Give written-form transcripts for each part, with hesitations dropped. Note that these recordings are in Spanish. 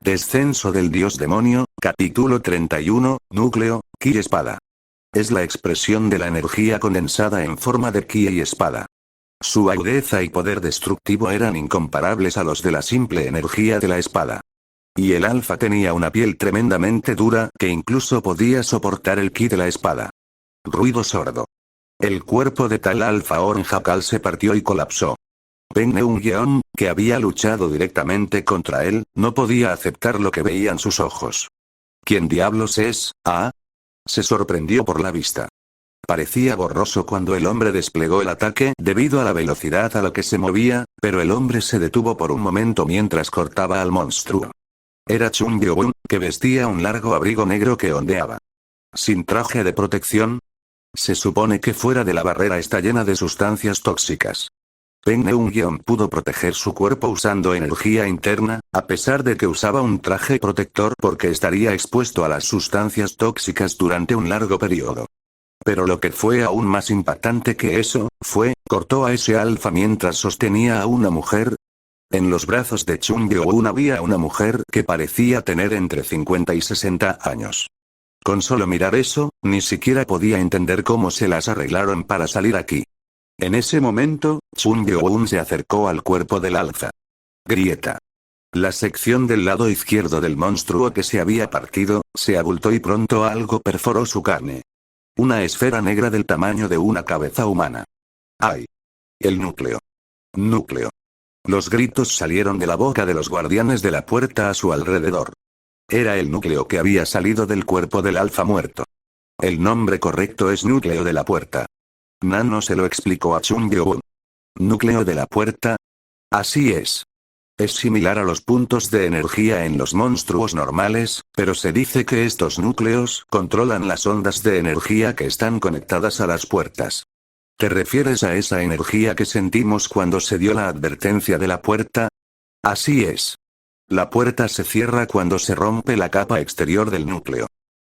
Descenso del dios demonio, capítulo 31, núcleo, ki y espada. Es la expresión de la energía condensada en forma de ki y espada. Su agudeza y poder destructivo eran incomparables a los de la simple energía de la espada. Y el alfa tenía una piel tremendamente dura que incluso podía soportar el ki de la espada. Ruido sordo. El cuerpo de tal alfa Ornjakal se partió y colapsó. Pengeun, que había luchado directamente contra él, no podía aceptar lo que veían sus ojos. ¿Quién diablos es? ¿Ah? Se sorprendió por la vista. Parecía borroso cuando el hombre desplegó el ataque debido a la velocidad a la que se movía, pero el hombre se detuvo por un momento mientras cortaba al monstruo. Era Chungyun, que vestía un largo abrigo negro que ondeaba. Sin traje de protección. Se supone que fuera de la barrera está llena de sustancias tóxicas. Pengeun pudo proteger su cuerpo usando energía interna, a pesar de que usaba un traje protector porque estaría expuesto a las sustancias tóxicas durante un largo periodo. Pero lo que fue aún más impactante que eso, cortó a ese alfa mientras sostenía a una mujer. En los brazos de Chungyun había una mujer que parecía tener entre 50 y 60 años. Con solo mirar eso, ni siquiera podía entender cómo se las arreglaron para salir aquí. En ese momento, Chungyun se acercó al cuerpo del alfa. Grieta. La sección del lado izquierdo del monstruo que se había partido, se abultó y pronto algo perforó su carne. Una esfera negra del tamaño de una cabeza humana. ¡Ay! El núcleo. Núcleo. Los gritos salieron de la boca de los guardianes de la puerta a su alrededor. Era el núcleo que había salido del cuerpo del alfa muerto. El nombre correcto es núcleo de la puerta. Nano se lo explicó a Chungyun. ¿Núcleo de la puerta? Así es. Es similar a los puntos de energía en los monstruos normales, pero se dice que estos núcleos controlan las ondas de energía que están conectadas a las puertas. ¿Te refieres a esa energía que sentimos cuando se dio la advertencia de la puerta? Así es. La puerta se cierra cuando se rompe la capa exterior del núcleo.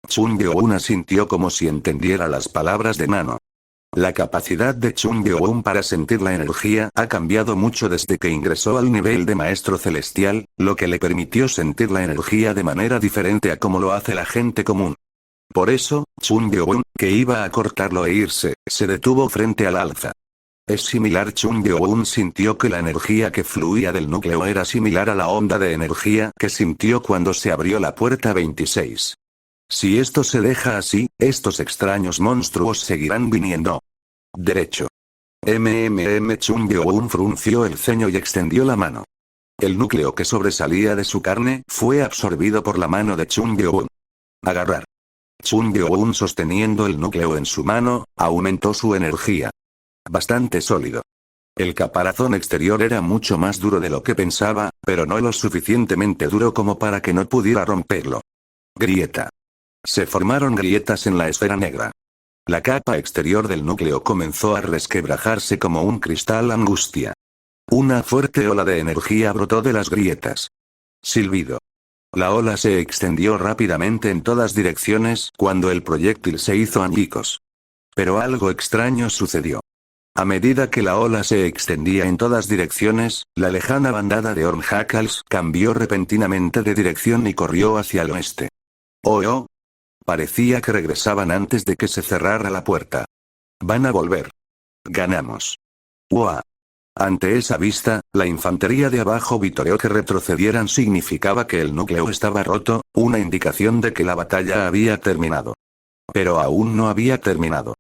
Chungyun asintió como si entendiera las palabras de Nano. La capacidad de Chungyun para sentir la energía ha cambiado mucho desde que ingresó al nivel de maestro celestial, lo que le permitió sentir la energía de manera diferente a como lo hace la gente común. Por eso, Chungyun, que iba a cortarlo e irse, se detuvo frente al alfa. Es similar. Chungyun sintió que la energía que fluía del núcleo era similar a la onda de energía que sintió cuando se abrió la puerta 26. Si esto se deja así, estos extraños monstruos seguirán viniendo. Derecho. Chungyun frunció el ceño y extendió la mano. El núcleo que sobresalía de su carne fue absorbido por la mano de Chungyun. Agarrar. Chungyun, sosteniendo el núcleo en su mano, aumentó su energía. Bastante sólido. El caparazón exterior era mucho más duro de lo que pensaba, pero no lo suficientemente duro como para que no pudiera romperlo. Grieta. Se formaron grietas en la esfera negra. La capa exterior del núcleo comenzó a resquebrajarse como un cristal angustia. Una fuerte ola de energía brotó de las grietas. Silbido. La ola se extendió rápidamente en todas direcciones cuando el proyectil se hizo añicos. Pero algo extraño sucedió. A medida que la ola se extendía en todas direcciones, la lejana bandada de Ornjakals cambió repentinamente de dirección y corrió hacia el oeste. ¡Oh! Parecía que regresaban antes de que se cerrara la puerta. Van a volver. Ganamos. ¡Uah! Ante esa vista, la infantería de abajo vitoreó que retrocedieran significaba que el núcleo estaba roto, una indicación de que la batalla había terminado. Pero aún no había terminado.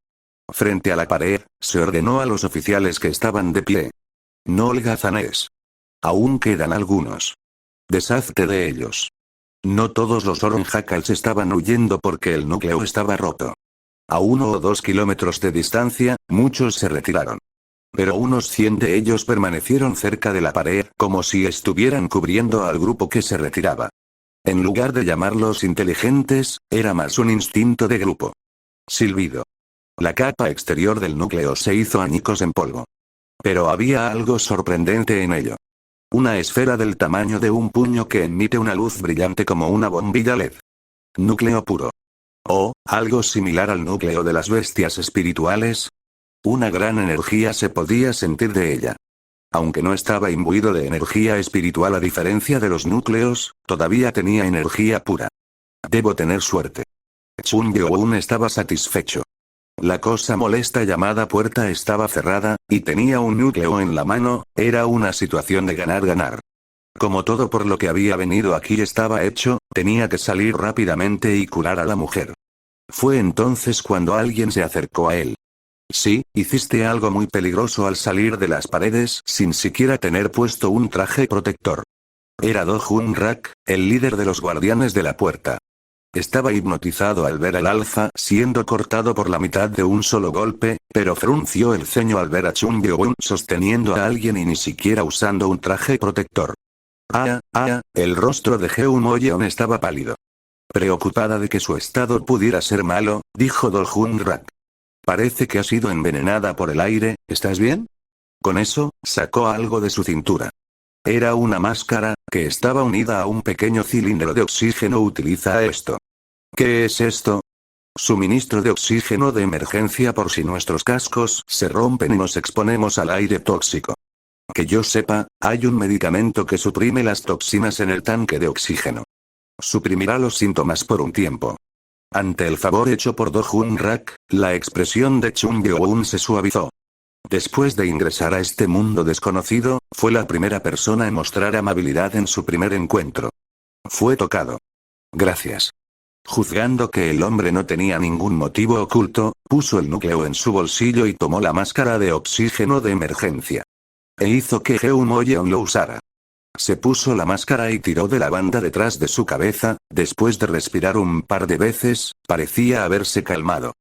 Frente a la pared, se ordenó a los oficiales que estaban de pie. No holgazanes. Aún quedan algunos. Deshazte de ellos. No todos los Ornjakals estaban huyendo porque el núcleo estaba roto. A 1 o 2 kilómetros de distancia, muchos se retiraron. Pero unos 100 de ellos permanecieron cerca de la pared, como si estuvieran cubriendo al grupo que se retiraba. En lugar de llamarlos inteligentes, era más un instinto de grupo. Silbido. La capa exterior del núcleo se hizo añicos en polvo. Pero había algo sorprendente en ello. Una esfera del tamaño de un puño que emite una luz brillante como una bombilla LED. Núcleo puro. ¿O algo similar al núcleo de las bestias espirituales? Una gran energía se podía sentir de ella. Aunque no estaba imbuido de energía espiritual a diferencia de los núcleos, todavía tenía energía pura. Debo tener suerte. Chun Yeon estaba satisfecho. La cosa molesta llamada puerta estaba cerrada, y tenía un núcleo en la mano, era una situación de ganar-ganar. Como todo por lo que había venido aquí estaba hecho, tenía que salir rápidamente y curar a la mujer. Fue entonces cuando alguien se acercó a él. Sí, hiciste algo muy peligroso al salir de las paredes sin siquiera tener puesto un traje protector. Era Do Jun Rak, el líder de los guardianes de la puerta. Estaba hipnotizado al ver al alfa siendo cortado por la mitad de un solo golpe, pero frunció el ceño al ver a Chun Yeon sosteniendo a alguien y ni siquiera usando un traje protector. El rostro de Jeon Moyeon estaba pálido. Preocupada de que su estado pudiera ser malo, dijo Do Jun Rak. Parece que ha sido envenenada por el aire, ¿estás bien? Con eso, sacó algo de su cintura. Era una máscara, que estaba unida a un pequeño cilindro de oxígeno. Utiliza esto. ¿Qué es esto? Suministro de oxígeno de emergencia por si nuestros cascos se rompen y nos exponemos al aire tóxico. Que yo sepa, hay un medicamento que suprime las toxinas en el tanque de oxígeno. Suprimirá los síntomas por un tiempo. Ante el favor hecho por Do Jun Rak, la expresión de Chun Yeon se suavizó. Después de ingresar a este mundo desconocido, fue la primera persona en mostrar amabilidad en su primer encuentro. Fue tocado. Gracias. Juzgando que el hombre no tenía ningún motivo oculto, puso el núcleo en su bolsillo y tomó la máscara de oxígeno de emergencia. E hizo que Jeon Moyeon lo usara. Se puso la máscara y tiró de la banda detrás de su cabeza, después de respirar un par de veces, parecía haberse calmado.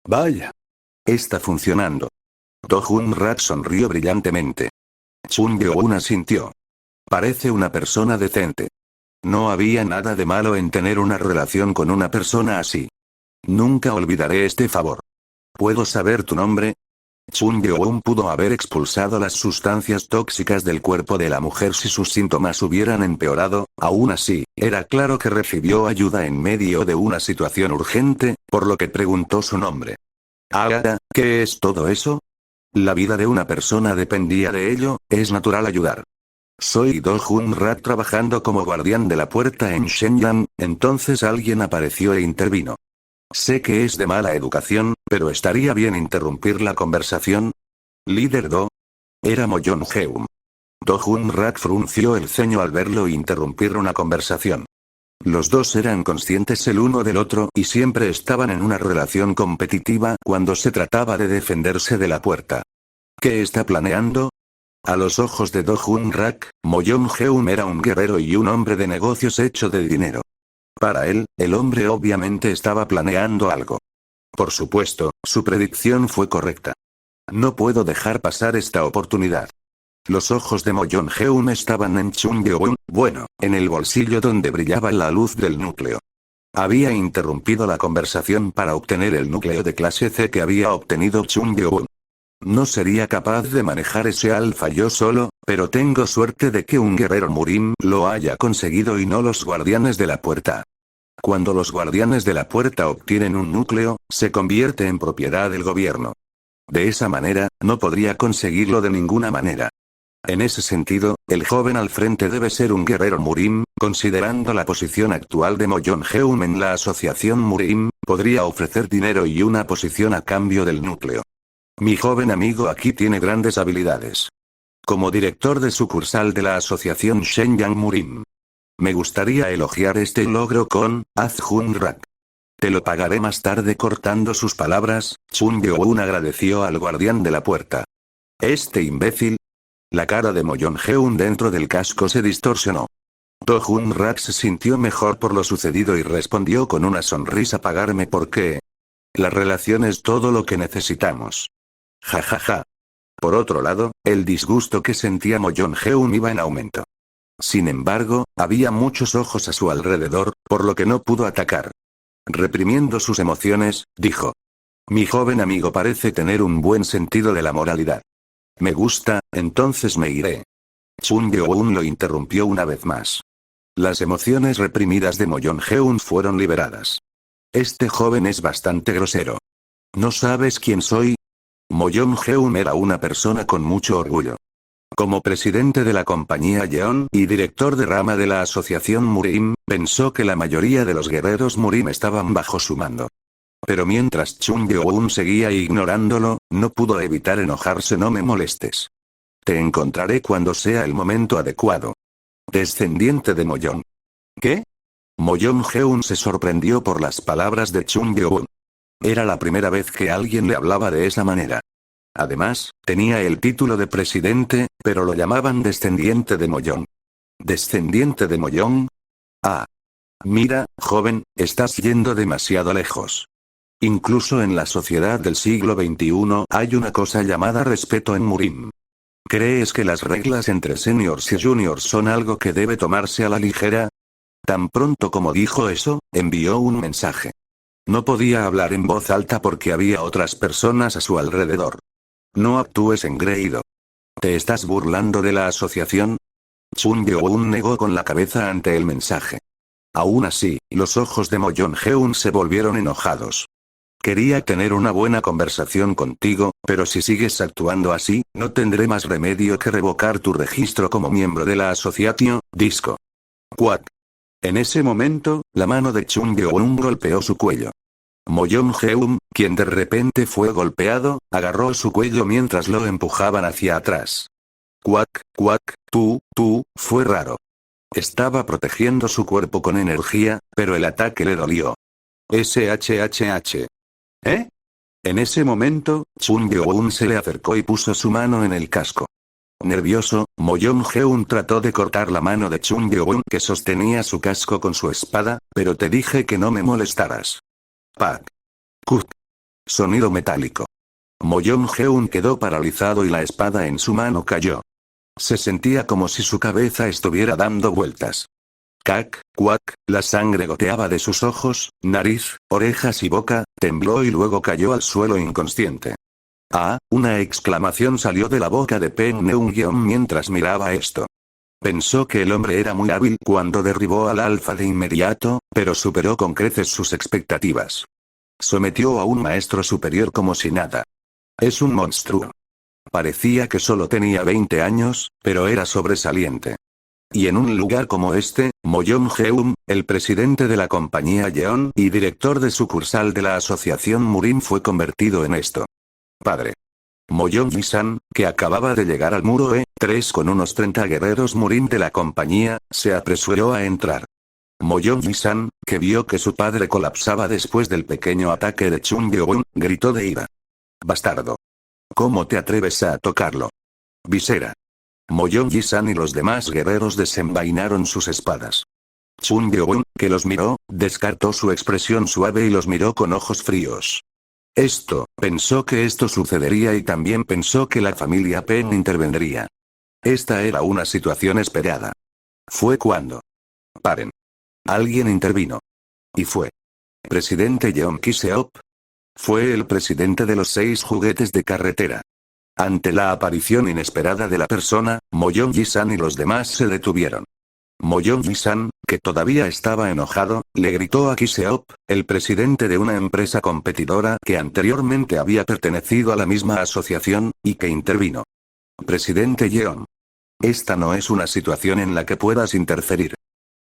Vaya. Está funcionando. Do Jun Rak sonrió brillantemente. Chun Yeon asintió. Parece una persona decente. No había nada de malo en tener una relación con una persona así. Nunca olvidaré este favor. ¿Puedo saber tu nombre? Chun Yeon pudo haber expulsado las sustancias tóxicas del cuerpo de la mujer si sus síntomas hubieran empeorado, aún así, era claro que recibió ayuda en medio de una situación urgente, por lo que preguntó su nombre. ¿Qué es todo eso? La vida de una persona dependía de ello, es natural ayudar. Soy Do Jun Rak trabajando como guardián de la puerta en Shenyang, entonces alguien apareció e intervino. Sé que es de mala educación, pero estaría bien interrumpir la conversación. Líder Do. Era Moyeon Jeum. Do Jun Rak frunció el ceño al verlo interrumpir una conversación. Los dos eran conscientes el uno del otro y siempre estaban en una relación competitiva cuando se trataba de defenderse de la puerta. ¿Qué está planeando? A los ojos de Do Jun Rak, Moyeon Jeum era un guerrero y un hombre de negocios hecho de dinero. Para él, el hombre obviamente estaba planeando algo. Por supuesto, su predicción fue correcta. No puedo dejar pasar esta oportunidad. Los ojos de Moyeon Jeum estaban en Chun Yeon, bueno, en el bolsillo donde brillaba la luz del núcleo. Había interrumpido la conversación para obtener el núcleo de clase C que había obtenido Chun Yeon. No sería capaz de manejar ese alfa yo solo, pero tengo suerte de que un guerrero Murim lo haya conseguido y no los guardianes de la puerta. Cuando los guardianes de la puerta obtienen un núcleo, se convierte en propiedad del gobierno. De esa manera, no podría conseguirlo de ninguna manera. En ese sentido, el joven al frente debe ser un guerrero Murim, considerando la posición actual de Moyeon Jeum en la asociación Murim, podría ofrecer dinero y una posición a cambio del núcleo. Mi joven amigo aquí tiene grandes habilidades. Como director de sucursal de la asociación Shenyang Murim. Me gustaría elogiar este logro con Jun Rak. Te lo pagaré más tarde. Cortando sus palabras, Chun Yeon agradeció al guardián de la puerta. Este imbécil. La cara de Moyeon Jeum dentro del casco se distorsionó. Do Jun Rak se sintió mejor por lo sucedido y respondió con una sonrisa: pagarme por qué. La relación es todo lo que necesitamos. Ja ja ja. Por otro lado, el disgusto que sentía Moyeon Jeum iba en aumento. Sin embargo, había muchos ojos a su alrededor, por lo que no pudo atacar. Reprimiendo sus emociones, dijo. Mi joven amigo parece tener un buen sentido de la moralidad. Me gusta, entonces me iré. Chun Yeon lo interrumpió una vez más. Las emociones reprimidas de Moyeon Jeum fueron liberadas. Este joven es bastante grosero. ¿No sabes quién soy? Moyeon Jeum era una persona con mucho orgullo. Como presidente de la compañía Yeon y director de rama de la asociación Murim, pensó que la mayoría de los guerreros Murim estaban bajo su mando. Pero mientras Chung Yo-un seguía ignorándolo, no pudo evitar enojarse. No me molestes. Te encontraré cuando sea el momento adecuado. Descendiente de Moyong. ¿Qué? Moyong Heun se sorprendió por las palabras de Chung Yo-un. Era la primera vez que alguien le hablaba de esa manera. Además, tenía el título de presidente, pero lo llamaban descendiente de Moyong. ¿Descendiente de Moyong? Ah. Mira, joven, estás yendo demasiado lejos. Incluso en la sociedad del siglo XXI hay una cosa llamada respeto en Murim. ¿Crees que las reglas entre seniors y juniors son algo que debe tomarse a la ligera? Tan pronto como dijo eso, envió un mensaje. No podía hablar en voz alta porque había otras personas a su alrededor. No actúes engreído. ¿Te estás burlando de la asociación? Chung Yo-un negó con la cabeza ante el mensaje. Aún así, los ojos de Moyong Heun se volvieron enojados. Quería tener una buena conversación contigo, pero si sigues actuando así, no tendré más remedio que revocar tu registro como miembro de la asociación, disco. Quack. En ese momento, la mano de Chung Yo-un golpeó su cuello. Moyong Heun, quien de repente fue golpeado, agarró su cuello mientras lo empujaban hacia atrás. Quack, quack, fue raro. Estaba protegiendo su cuerpo con energía, pero el ataque le dolió. SHHH. ¿Eh? En ese momento, Chung Yo-un se le acercó y puso su mano en el casco. Nervioso, Moyong Heun trató de cortar la mano de Chung Yo-un que sostenía su casco con su espada, pero te dije que no me molestaras. Pac. Cut. Sonido metálico. Moyong Heun quedó paralizado y la espada en su mano cayó. Se sentía como si su cabeza estuviera dando vueltas. Cac, cuac, la sangre goteaba de sus ojos, nariz, orejas y boca, tembló y luego cayó al suelo inconsciente. Ah, una exclamación salió de la boca de Peng Neung-yeon mientras miraba esto. Pensó que el hombre era muy hábil cuando derribó al alfa de inmediato, pero superó con creces sus expectativas. Sometió a un maestro superior como si nada. Es un monstruo. Parecía que solo tenía 20 años, pero era sobresaliente. Y en un lugar como este, Moyong Heun, el presidente de la compañía Yeon y director de sucursal de la asociación Murim fue convertido en esto. Padre. Moyong Ji-san, que acababa de llegar al muro E3 con unos 30 guerreros Murim de la compañía, se apresuró a entrar. Moyong Ji-san, que vio que su padre colapsaba después del pequeño ataque de Chung Yo-un, gritó de ira. Bastardo. ¿Cómo te atreves a tocarlo? Visera. Moyong Ji-san y los demás guerreros desenvainaron sus espadas. Chung Yo-un, que los miró, descartó su expresión suave y los miró con ojos fríos. Pensó que esto sucedería y también pensó que la familia Peng intervendría. Esta era una situación esperada. Fue cuando. Paren. Alguien intervino. Y fue. Presidente Yeon Ki-seop. Fue el presidente de los 6 juguetes de carretera. Ante la aparición inesperada de la persona, Moyong Ji-san y los demás se detuvieron. Moyong Ji-san, que todavía estaba enojado, le gritó a Ki-seop, el presidente de una empresa competidora que anteriormente había pertenecido a la misma asociación, y que intervino. Presidente Yeon. Esta no es una situación en la que puedas interferir.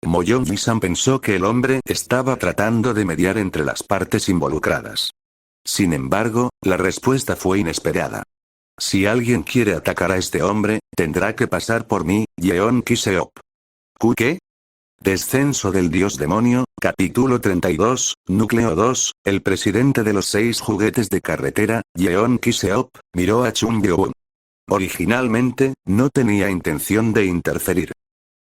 Moyong Ji-san pensó que el hombre estaba tratando de mediar entre las partes involucradas. Sin embargo, la respuesta fue inesperada. Si alguien quiere atacar a este hombre, tendrá que pasar por mí, Yeon Ki-seop. ¿Qué? Descenso del dios demonio, capítulo 32, núcleo 2, el presidente de los 6 juguetes de carretera, Yeon Ki-seop, miró a Chung Yo-un. Originalmente, no tenía intención de interferir.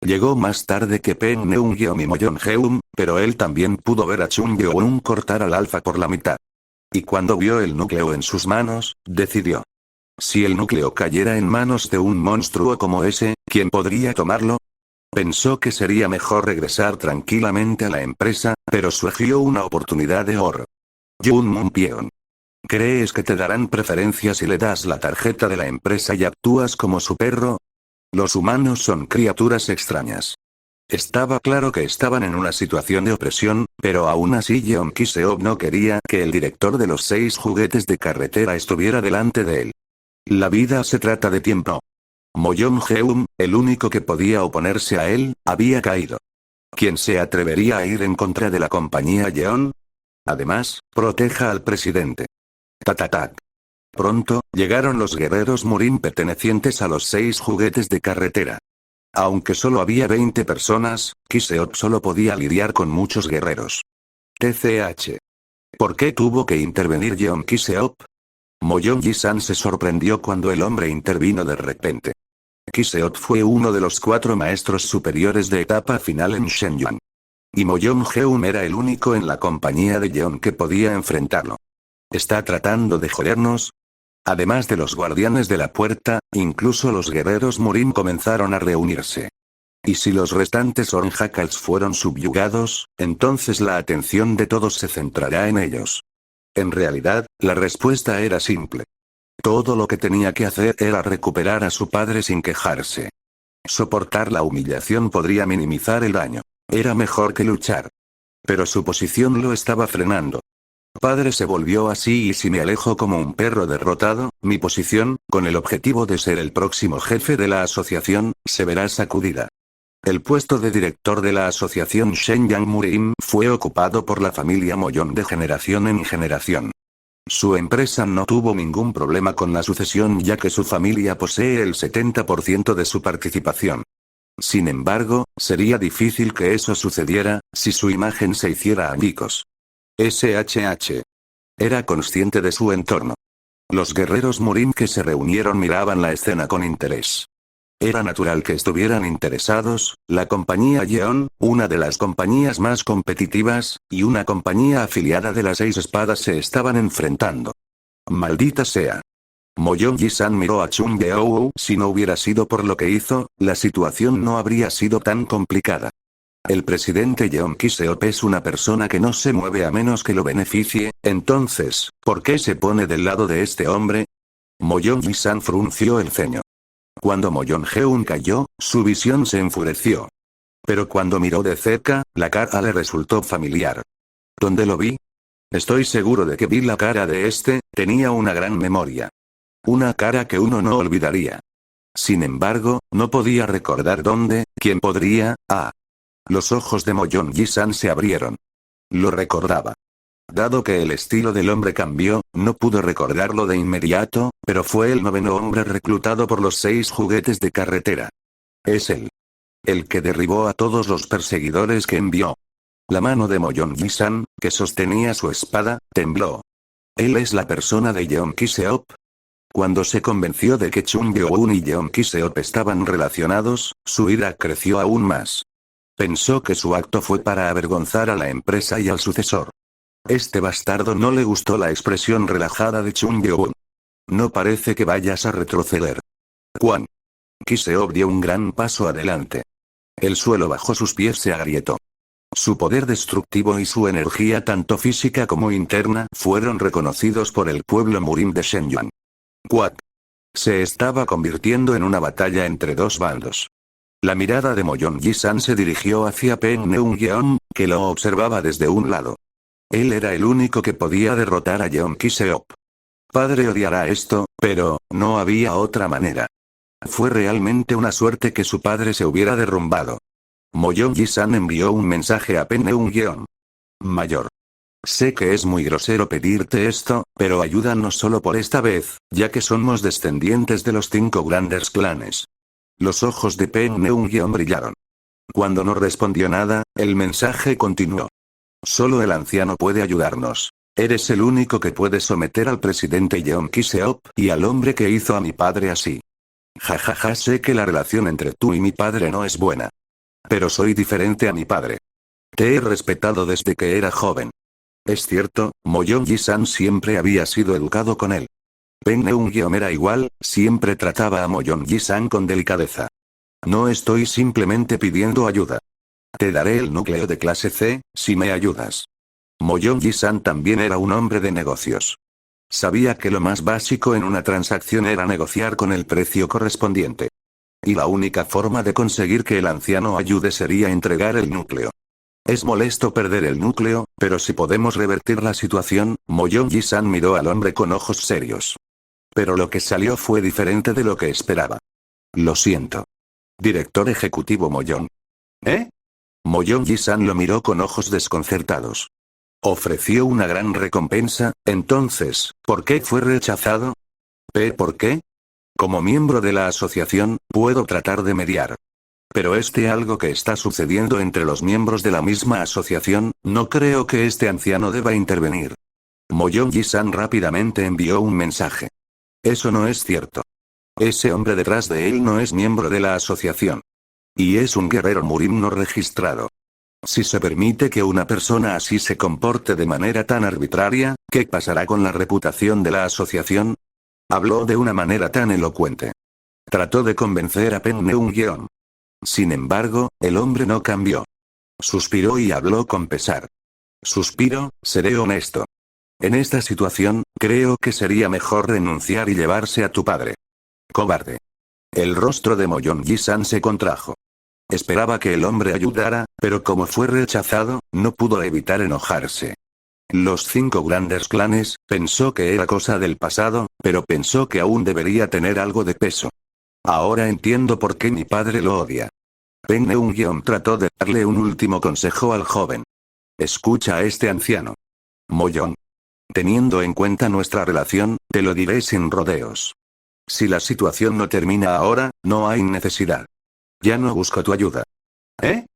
Llegó más tarde que Peng Neung-yeon y Moyong Heun, pero él también pudo ver a Chung Yo-un cortar al alfa por la mitad. Y cuando vio el núcleo en sus manos, decidió. Si el núcleo cayera en manos de un monstruo como ese, ¿quién podría tomarlo? Pensó que sería mejor regresar tranquilamente a la empresa, pero surgió una oportunidad de oro. Jun Moon-pyeon. ¿Crees que te darán preferencia si le das la tarjeta de la empresa y actúas como su perro? Los humanos son criaturas extrañas. Estaba claro que estaban en una situación de opresión, pero aún así Yeon Ki-seop no quería que el director de los 6 juguetes de carretera estuviera delante de él. La vida se trata de tiempo. Moyong-heum, el único que podía oponerse a él, había caído. ¿Quién se atrevería a ir en contra de la compañía Yeon? Además, proteja al presidente. Tatatac. Pronto, llegaron los guerreros Murin pertenecientes a los 6 juguetes de carretera. Aunque solo había 20 personas, Kiseop solo podía lidiar con muchos guerreros. TCH. ¿Por qué tuvo que intervenir Yeon Kiseop? Moyong Ji-san se sorprendió cuando el hombre intervino de repente. Kiseop fue uno de los 4 maestros superiores de etapa final en Shenyang. Y Moyong-heum era el único en la compañía de Yeon que podía enfrentarlo. ¿Está tratando de jodernos? Además de los guardianes de la puerta, incluso los guerreros Murin comenzaron a reunirse. Y si los restantes Ornjakals fueron subyugados, entonces la atención de todos se centrará en ellos. En realidad, la respuesta era simple. Todo lo que tenía que hacer era recuperar a su padre sin quejarse. Soportar la humillación podría minimizar el daño. Era mejor que luchar. Pero su posición lo estaba frenando. Padre se volvió así y si me alejo como un perro derrotado, mi posición, con el objetivo de ser el próximo jefe de la asociación, se verá sacudida. El puesto de director de la asociación Shenyang Murim fue ocupado por la familia Moyong de generación en generación. Su empresa no tuvo ningún problema con la sucesión ya que su familia posee el 70% de su participación. Sin embargo, sería difícil que eso sucediera, si su imagen se hiciera añicos. SHH. Era consciente de su entorno. Los guerreros Murim que se reunieron miraban la escena con interés. Era natural que estuvieran interesados, la compañía Yeon, una de las compañías más competitivas, y una compañía afiliada de las 6 espadas se estaban enfrentando. Maldita sea. Moyong Ji-san miró a Chung Yeou. Si no hubiera sido por lo que hizo, la situación no habría sido tan complicada. El presidente Yeon Kiseop es una persona que no se mueve a menos que lo beneficie, entonces, ¿por qué se pone del lado de este hombre? Moyong Ji-san frunció el ceño. Cuando Moyong-heum cayó, su visión se enfureció. Pero cuando miró de cerca, la cara le resultó familiar. ¿Dónde lo vi? Estoy seguro de que vi la cara de este, tenía una gran memoria. Una cara que uno no olvidaría. Sin embargo, no podía recordar dónde, quién podría. Los ojos de Moyong Ji-san se abrieron. Lo recordaba. Dado que el estilo del hombre cambió, no pudo recordarlo de inmediato, pero fue el 9º hombre reclutado por los 6 juguetes de carretera. Es él. El que derribó a todos los perseguidores que envió. La mano de Moyong Ji-san, que sostenía su espada, tembló. ¿Él es la persona de Yeon Kiseop? Cuando se convenció de que Chung Yeon y Yeon Kiseop estaban relacionados, su ira creció aún más. Pensó que su acto fue para avergonzar a la empresa y al sucesor. Este bastardo no le gustó la expresión relajada de Chung Yeon. No parece que vayas a retroceder. Quan. Kiseop dio un gran paso adelante. El suelo bajo sus pies se agrietó. Su poder destructivo y su energía tanto física como interna fueron reconocidos por el pueblo Murim de Shenyang. Quack. Se estaba convirtiendo en una batalla entre 2 bandos. La mirada de Moyong Ji-san se dirigió hacia Peng Neung-yeon, que lo observaba desde un lado. Él era el único que podía derrotar a Yeon Kiseop. Padre odiará esto, pero, no había otra manera. Fue realmente una suerte que su padre se hubiera derrumbado. Moyong Ji-san envió un mensaje a Peng Neung-yeon. Mayor. Sé que es muy grosero pedirte esto, pero ayúdanos solo por esta vez, ya que somos descendientes de los 5 grandes clanes. Los ojos de Peng Neung-yeon brillaron. Cuando no respondió nada, el mensaje continuó. Solo el anciano puede ayudarnos. Eres el único que puede someter al presidente Yeon Kiseop y al hombre que hizo a mi padre así. Jajaja, sé que la relación entre tú y mi padre no es buena. Pero soy diferente a mi padre. Te he respetado desde que era joven. Es cierto, Moyong Ji-san siempre había sido educado con él. Peng Neung-yeon era igual, siempre trataba a Moyong Ji-san con delicadeza. No estoy simplemente pidiendo ayuda. Te daré el núcleo de clase C, si me ayudas. Moyong Ji-san también era un hombre de negocios. Sabía que lo más básico en una transacción era negociar con el precio correspondiente. Y la única forma de conseguir que el anciano ayude sería entregar el núcleo. Es molesto perder el núcleo, pero si podemos revertir la situación, Moyong Ji-san miró al hombre con ojos serios. Pero lo que salió fue diferente de lo que esperaba. Lo siento. Director ejecutivo Moyong. ¿Eh? Moyong Ji-san lo miró con ojos desconcertados. Ofreció una gran recompensa, entonces, ¿por qué fue rechazado? ¿Por qué? Como miembro de la asociación, puedo tratar de mediar. Pero algo que está sucediendo entre los miembros de la misma asociación, no creo que este anciano deba intervenir. Moyong Ji-san rápidamente envió un mensaje. Eso no es cierto. Ese hombre detrás de él no es miembro de la asociación. Y es un guerrero Murin no registrado. Si se permite que una persona así se comporte de manera tan arbitraria, ¿qué pasará con la reputación de la asociación? Habló de una manera tan elocuente. Trató de convencer a Peng Neung-yeon. Sin embargo, el hombre no cambió. Suspiró y habló con pesar. Suspiro, seré honesto. En esta situación, creo que sería mejor renunciar y llevarse a tu padre. Cobarde. El rostro de Moyong Ji-san se contrajo. Esperaba que el hombre ayudara, pero como fue rechazado, no pudo evitar enojarse. Los 5 grandes clanes, pensó que era cosa del pasado, pero pensó que aún debería tener algo de peso. Ahora entiendo por qué mi padre lo odia. Peng Neung-yeon trató de darle un último consejo al joven. Escucha a este anciano. Moyong. Teniendo en cuenta nuestra relación, te lo diré sin rodeos. Si la situación no termina ahora, no hay necesidad. Ya no busco tu ayuda. ¿Eh?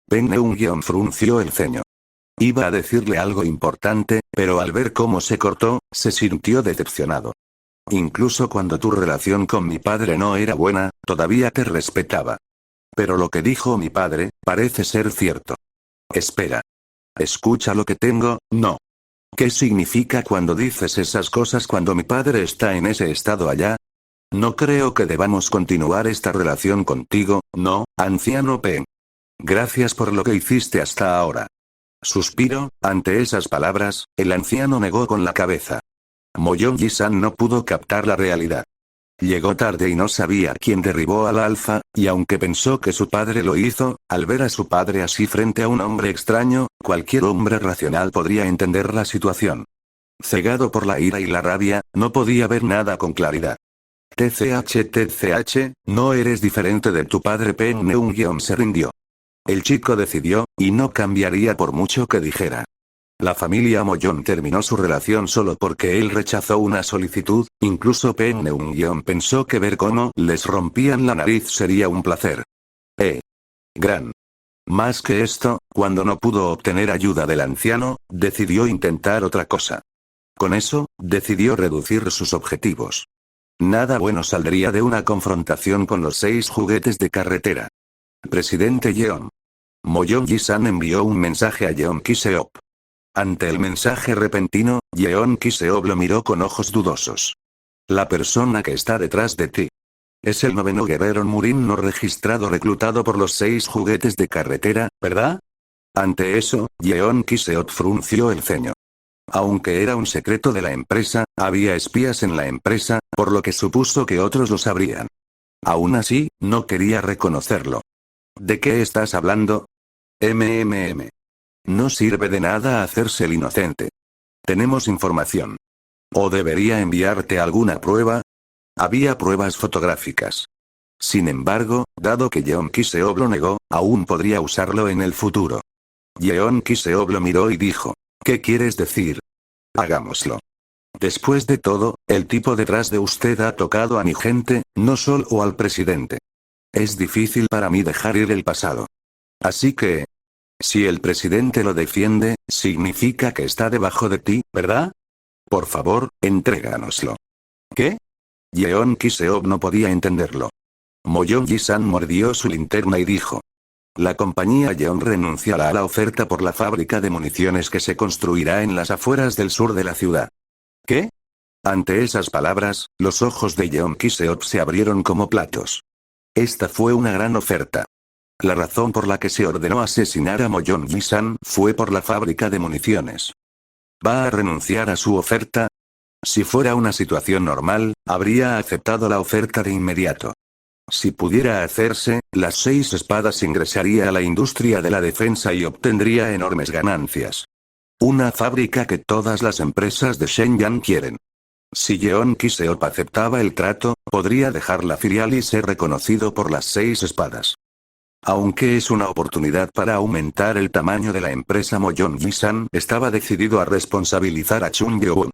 Peng Neung-yeon frunció el ceño. Iba a decirle algo importante, pero al ver cómo se cortó, se sintió decepcionado. Incluso cuando tu relación con mi padre no era buena, todavía te respetaba. Pero lo que dijo mi padre, parece ser cierto. Espera. Escucha lo que tengo, no. ¿Qué significa cuando dices esas cosas cuando mi padre está en ese estado allá? No creo que debamos continuar esta relación contigo, no, anciano Peng. Gracias por lo que hiciste hasta ahora. Suspiro, ante esas palabras, el anciano negó con la cabeza. Moyong Ji-san no pudo captar la realidad. Llegó tarde y no sabía quién derribó al alfa, y aunque pensó que su padre lo hizo, al ver a su padre así frente a un hombre extraño, cualquier hombre racional podría entender la situación. Cegado por la ira y la rabia, no podía ver nada con claridad. TCH, no eres diferente de tu padre. Peng Neung-yeon se rindió. El chico decidió, y no cambiaría por mucho que dijera. La familia Moyong terminó su relación solo porque él rechazó una solicitud, incluso Peng Neung-yeon pensó que ver cómo les rompían la nariz sería un placer. Gran. Más que esto, cuando no pudo obtener ayuda del anciano, decidió intentar otra cosa. Con eso, decidió reducir sus objetivos. Nada bueno saldría de una confrontación con los 6 juguetes de carretera. Presidente Yeon. Moyong Ji-san envió un mensaje a Yeon Ki-seop. Ante el mensaje repentino, Yeon Ki-seop lo miró con ojos dudosos. La persona que está detrás de ti. Es el 9º guerrero Murin no registrado reclutado por los 6 juguetes de carretera, ¿verdad? Ante eso, Yeon Ki-seop frunció el ceño. Aunque era un secreto de la empresa, había espías en la empresa, por lo que supuso que otros lo sabrían. Aún así, no quería reconocerlo. ¿De qué estás hablando? No sirve de nada hacerse el inocente. Tenemos información. ¿O debería enviarte alguna prueba? Había pruebas fotográficas. Sin embargo, dado que Yeon Ki-seop lo negó, aún podría usarlo en el futuro. Yeon Ki-seop lo miró y dijo. ¿Qué quieres decir? Hagámoslo. Después de todo, el tipo detrás de usted ha tocado a mi gente, no solo al presidente. Es difícil para mí dejar ir el pasado. Así que... Si el presidente lo defiende, significa que está debajo de ti, ¿verdad? Por favor, entréganoslo. ¿Qué? Yeon Ki-seop no podía entenderlo. Moyong Ji-san mordió su linterna y dijo. La compañía Yeon renunciará a la oferta por la fábrica de municiones que se construirá en las afueras del sur de la ciudad. ¿Qué? Ante esas palabras, los ojos de Yeon Ki-seop se abrieron como platos. Esta fue una gran oferta. La razón por la que se ordenó asesinar a Moyong Ji-san fue por la fábrica de municiones. ¿Va a renunciar a su oferta? Si fuera una situación normal, habría aceptado la oferta de inmediato. Si pudiera hacerse, las 6 espadas ingresaría a la industria de la defensa y obtendría enormes ganancias. Una fábrica que todas las empresas de Shenyang quieren. Si Yeon Ki-seop aceptaba el trato, podría dejar la filial y ser reconocido por las 6 espadas. Aunque es una oportunidad para aumentar el tamaño de la empresa, Moyon Ji-san estaba decidido a responsabilizar a Chung Yo-un.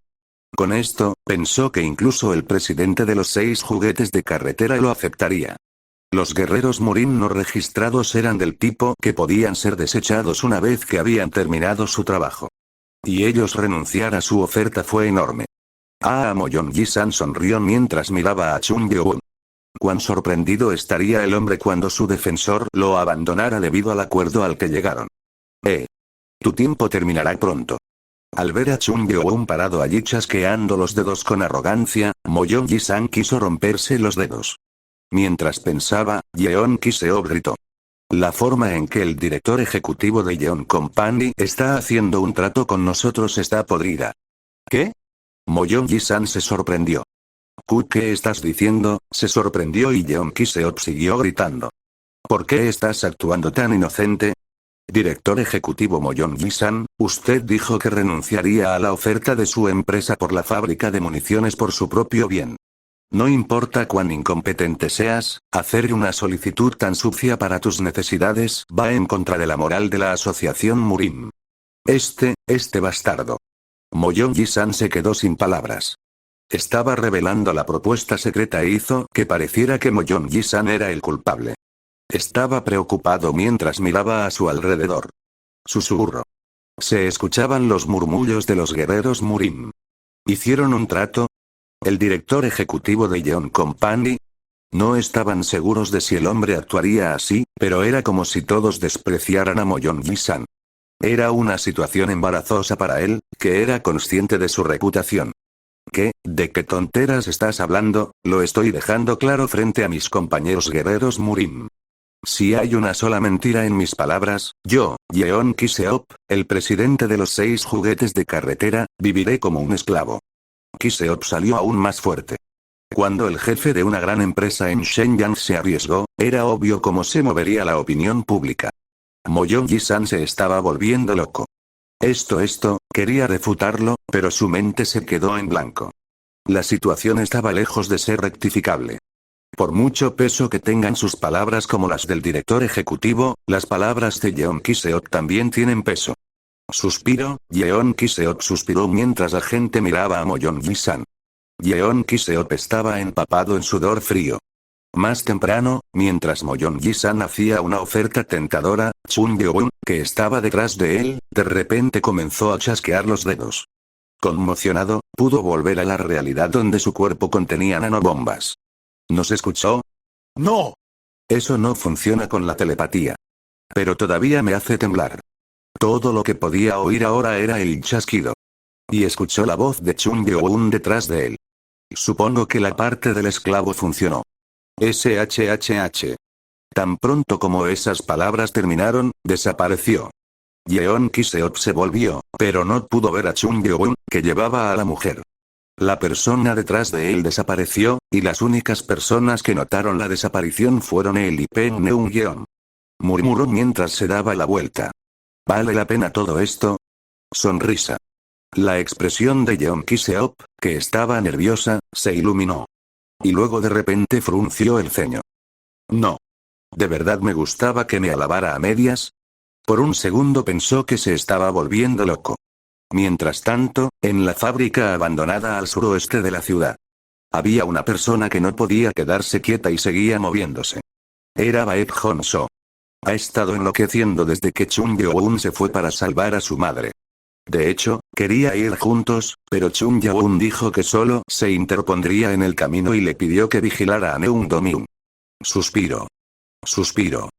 Con esto, pensó que incluso el presidente de los 6 juguetes de carretera lo aceptaría. Los guerreros Murin no registrados eran del tipo que podían ser desechados una vez que habían terminado su trabajo. Y ellos renunciar a su oferta fue enorme. Moyon Ji-san sonrió mientras miraba a Chung Yo-un. Cuán sorprendido estaría el hombre cuando su defensor lo abandonara debido al acuerdo al que llegaron. Tu tiempo terminará pronto. Al ver a Chung Yo-un parado allí chasqueando los dedos con arrogancia, Moyon Ji-san quiso romperse los dedos. Mientras pensaba, Yeon Ki-seop gritó. La forma en que el director ejecutivo de Yeon Company está haciendo un trato con nosotros está podrida. ¿Qué? Moyon Ji-san se sorprendió. ¿Qué estás diciendo? Se sorprendió y Yeon Ki-seop siguió gritando. ¿Por qué estás actuando tan inocente? Director ejecutivo Moyon Ji-san, usted dijo que renunciaría a la oferta de su empresa por la fábrica de municiones por su propio bien. No importa cuán incompetente seas, hacer una solicitud tan sucia para tus necesidades va en contra de la moral de la asociación Murim. Este bastardo. Moyon Ji-san se quedó sin palabras. Estaba revelando la propuesta secreta e hizo que pareciera que Moyon Ji-san era el culpable. Estaba preocupado mientras miraba a su alrededor. Susurró. Se escuchaban los murmullos de los guerreros Murim. ¿Hicieron un trato? ¿El director ejecutivo de Yeon Company? No estaban seguros de si el hombre actuaría así, pero era como si todos despreciaran a Moyon Ji-san. Era una situación embarazosa para él, que era consciente de su reputación. ¿De qué tonteras estás hablando? Lo estoy dejando claro frente a mis compañeros guerreros Murim. Si hay una sola mentira en mis palabras, yo, Yeon Ki-seop, el presidente de los 6 juguetes de carretera, viviré como un esclavo. Ki-seop salió aún más fuerte. Cuando el jefe de una gran empresa en Shenyang se arriesgó, era obvio cómo se movería la opinión pública. Moyon Ji-san se estaba volviendo loco. Quería refutarlo, pero su mente se quedó en blanco. La situación estaba lejos de ser rectificable. Por mucho peso que tengan sus palabras como las del director ejecutivo, las palabras de Yeon Ki-seop también tienen peso. Suspiro, Yeon Ki-seop suspiró mientras la gente miraba a Moyon Ji-san. Yeon Ki-seop estaba empapado en sudor frío. Más temprano, mientras Moyon Ji-san hacía una oferta tentadora, Chung Yo-un, que estaba detrás de él, de repente comenzó a chasquear los dedos. Conmocionado, pudo volver a la realidad donde su cuerpo contenía nanobombas. ¿Nos escuchó? ¡No! Eso no funciona con la telepatía. Pero todavía me hace temblar. Todo lo que podía oír ahora era el chasquido. Y escuchó la voz de Chung Yo-un detrás de él. Supongo que la parte del esclavo funcionó. SHHH. Tan pronto como esas palabras terminaron, desapareció. Yeon Ki-seop se volvió, pero no pudo ver a Chung Yo-un, que llevaba a la mujer. La persona detrás de él desapareció, y las únicas personas que notaron la desaparición fueron él y Peng Neung-yeon. Murmuró mientras se daba la vuelta. ¿Vale la pena todo esto? Sonrisa. La expresión de Yeon Ki-seop, que estaba nerviosa, se iluminó. Y luego de repente frunció el ceño. No. ¿De verdad me gustaba que me alabara a medias? Por un segundo pensó que se estaba volviendo loco. Mientras tanto, en la fábrica abandonada al suroeste de la ciudad. Había una persona que no podía quedarse quieta y seguía moviéndose. Era Baek Hon-so. Ha estado enloqueciendo desde que Chung Yo-un se fue para salvar a su madre. De hecho, quería ir juntos, pero Chung Yo-un dijo que solo se interpondría en el camino y le pidió que vigilara a Neung Do-myung. Suspiro. Suspiro.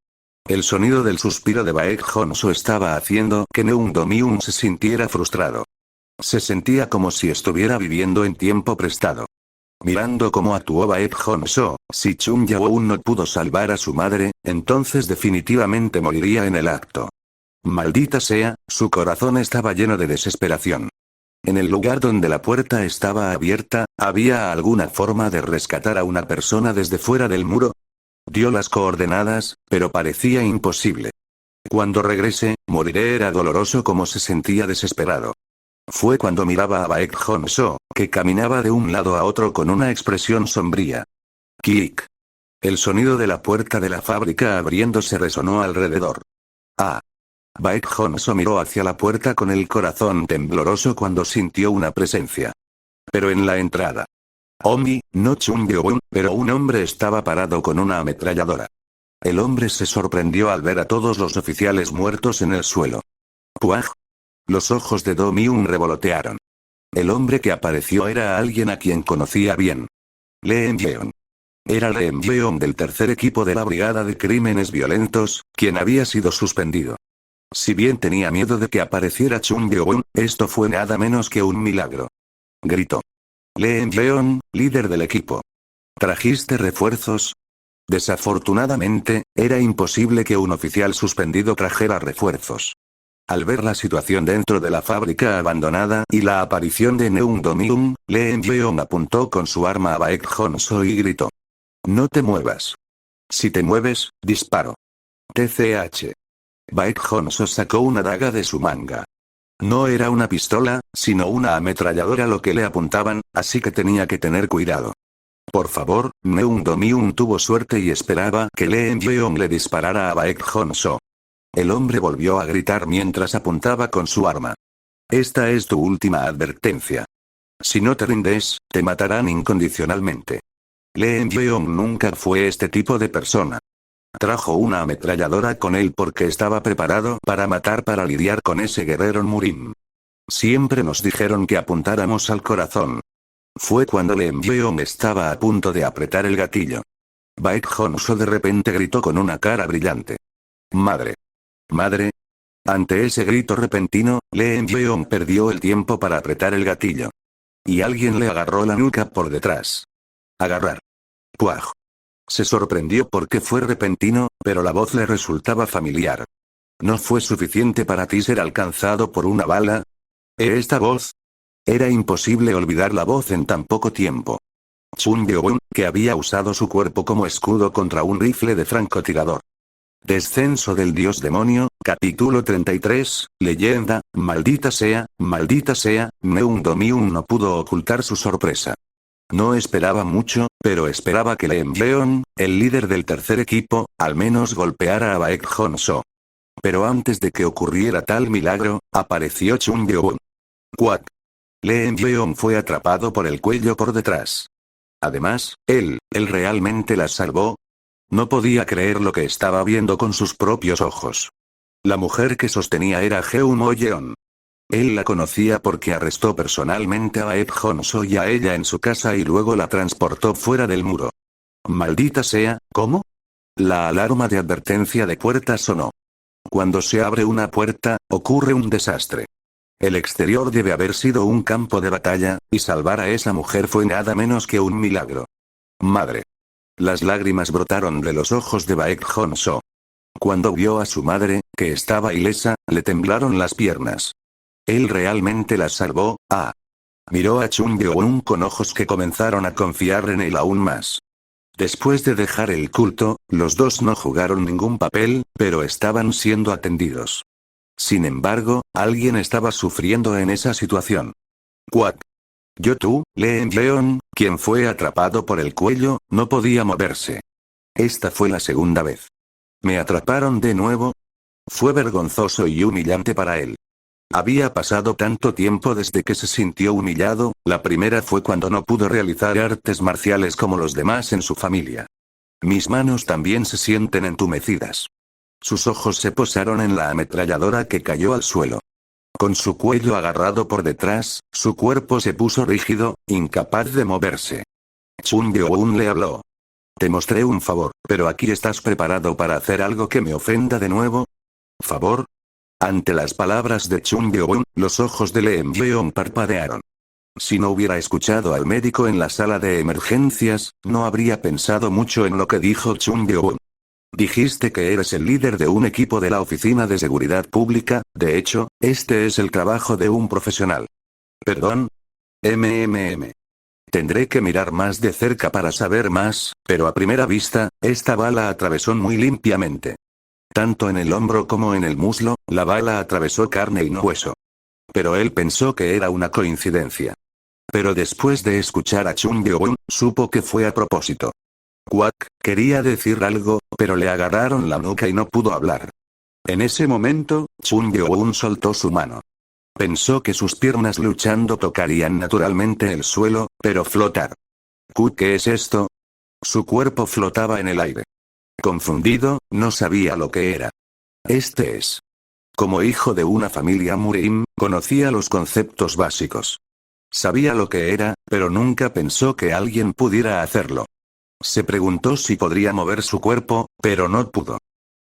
El sonido del suspiro de Baek Hon-so estaba haciendo que Neung Do-myung se sintiera frustrado. Se sentía como si estuviera viviendo en tiempo prestado. Mirando cómo actuó Baek Hon-so, si Chung Yo-un no pudo salvar a su madre, entonces definitivamente moriría en el acto. Maldita sea, su corazón estaba lleno de desesperación. En el lugar donde la puerta estaba abierta, ¿había alguna forma de rescatar a una persona desde fuera del muro? Dio las coordenadas, pero parecía imposible. Cuando regrese, moriré. Era doloroso como se sentía desesperado. Fue cuando miraba a Baek Hong-soo, que caminaba de un lado a otro con una expresión sombría. Clic. El sonido de la puerta de la fábrica abriéndose resonó alrededor. Ah. Baek Hong-soo miró hacia la puerta con el corazón tembloroso cuando sintió una presencia. Pero en la entrada. Omi, no Chung Byo-won, pero un hombre estaba parado con una ametralladora. El hombre se sorprendió al ver a todos los oficiales muertos en el suelo. ¡Puaj! Los ojos de Do Mi-un revolotearon. El hombre que apareció era alguien a quien conocía bien. Lee Eun-jeon. Era Lee Eun-jeon del tercer equipo de la Brigada de Crímenes Violentos, quien había sido suspendido. Si bien tenía miedo de que apareciera Chung Byo-won, esto fue nada menos que un milagro. Gritó. Lee Eun-jeon, líder del equipo. ¿Trajiste refuerzos? Desafortunadamente, era imposible que un oficial suspendido trajera refuerzos. Al ver la situación dentro de la fábrica abandonada y la aparición de Neung Do-myung, Lee Eun-jeon apuntó con su arma a Baek Hong-soo y gritó. No te muevas. Si te mueves, disparo. TCH. Baek Hong-soo sacó una daga de su manga. No era una pistola, sino una ametralladora lo que le apuntaban, así que tenía que tener cuidado. Por favor, Neung Do-myung tuvo suerte y esperaba que Lee Eun-jeon le disparara a Baek Hong-soo. El hombre volvió a gritar mientras apuntaba con su arma. Esta es tu última advertencia. Si no te rindes, te matarán incondicionalmente. Lee Eun-jeon nunca fue este tipo de persona. Trajo una ametralladora con él porque estaba preparado para lidiar con ese guerrero Murim. Siempre nos dijeron que apuntáramos al corazón. Fue cuando Lee Eun-jeon estaba a punto de apretar el gatillo. Baek Hong-soo de repente gritó con una cara brillante. ¡Madre! ¡Madre! Ante ese grito repentino, Lee Eun-jeon perdió el tiempo para apretar el gatillo. Y alguien le agarró la nuca por detrás. Agarrar. ¡Puaj! Se sorprendió porque fue repentino, pero la voz le resultaba familiar. ¿No fue suficiente para ti ser alcanzado por una bala? ¿Esta voz? Era imposible olvidar la voz en tan poco tiempo. Chung Byo-won, que había usado su cuerpo como escudo contra un rifle de francotirador. Descenso del dios demonio, capítulo 33, leyenda, maldita sea, Neung Do-myung no pudo ocultar su sorpresa. No esperaba mucho, pero esperaba que Lee Eun-jeon, el líder del tercer equipo, al menos golpeara a Baek Hong-soo. Pero antes de que ocurriera tal milagro, apareció Chung Byo-won. ¡Cuac! Lee Eun-jeon fue atrapado por el cuello por detrás. Además, él realmente la salvó. No podía creer lo que estaba viendo con sus propios ojos. La mujer que sostenía era Jeon Mo-yeon. Él la conocía porque arrestó personalmente a Baek Hong-soo y a ella en su casa y luego la transportó fuera del muro. Maldita sea, ¿cómo? La alarma de advertencia de puerta sonó. Cuando se abre una puerta, ocurre un desastre. El exterior debe haber sido un campo de batalla, y salvar a esa mujer fue nada menos que un milagro. Madre. Las lágrimas brotaron de los ojos de Baek Hong-soo. Cuando vio a su madre, que estaba ilesa, le temblaron las piernas. Él realmente la salvó. Ah. Miró a Chung Byo-won con ojos que comenzaron a confiar en él aún más. Después de dejar el culto, los dos no jugaron ningún papel, pero estaban siendo atendidos. Sin embargo, alguien estaba sufriendo en esa situación. ¿Cuac? Lee Eun-jeon, quien fue atrapado por el cuello, no podía moverse. Esta fue la segunda vez. ¿Me atraparon de nuevo? Fue vergonzoso y humillante para él. Había pasado tanto tiempo desde que se sintió humillado, la primera fue cuando no pudo realizar artes marciales como los demás en su familia. Mis manos también se sienten entumecidas. Sus ojos se posaron en la ametralladora que cayó al suelo. Con su cuello agarrado por detrás, su cuerpo se puso rígido, incapaz de moverse. Chung Byo-won le habló. Te mostré un favor, pero aquí estás preparado para hacer algo que me ofenda de nuevo. ¿Favor? Ante las palabras de Chung Byo-won, los ojos de Lee Eun-jeon parpadearon. Si no hubiera escuchado al médico en la sala de emergencias, no habría pensado mucho en lo que dijo Chung Byo-won. Dijiste que eres el líder de un equipo de la Oficina de Seguridad Pública, de hecho, este es el trabajo de un profesional. ¿Perdón? Tendré que mirar más de cerca para saber más, pero a primera vista, esta bala atravesó muy limpiamente. Tanto en el hombro como en el muslo, la bala atravesó carne y no hueso. pero él pensó que era una coincidencia. Pero después de escuchar a Chung Yeon, supo que fue a propósito. Kwak quería decir algo, pero le agarraron la nuca y no pudo hablar. En ese momento, Chung Yeon soltó su mano. Pensó que sus piernas luchando tocarían naturalmente el suelo, pero flotar. ¿Qué es esto? Su cuerpo flotaba en el aire. Confundido, no sabía lo que era. Este es. Como hijo de una familia Murim, conocía los conceptos básicos. Sabía lo que era, pero nunca pensó que alguien pudiera hacerlo. Se preguntó si podría mover su cuerpo, pero no pudo.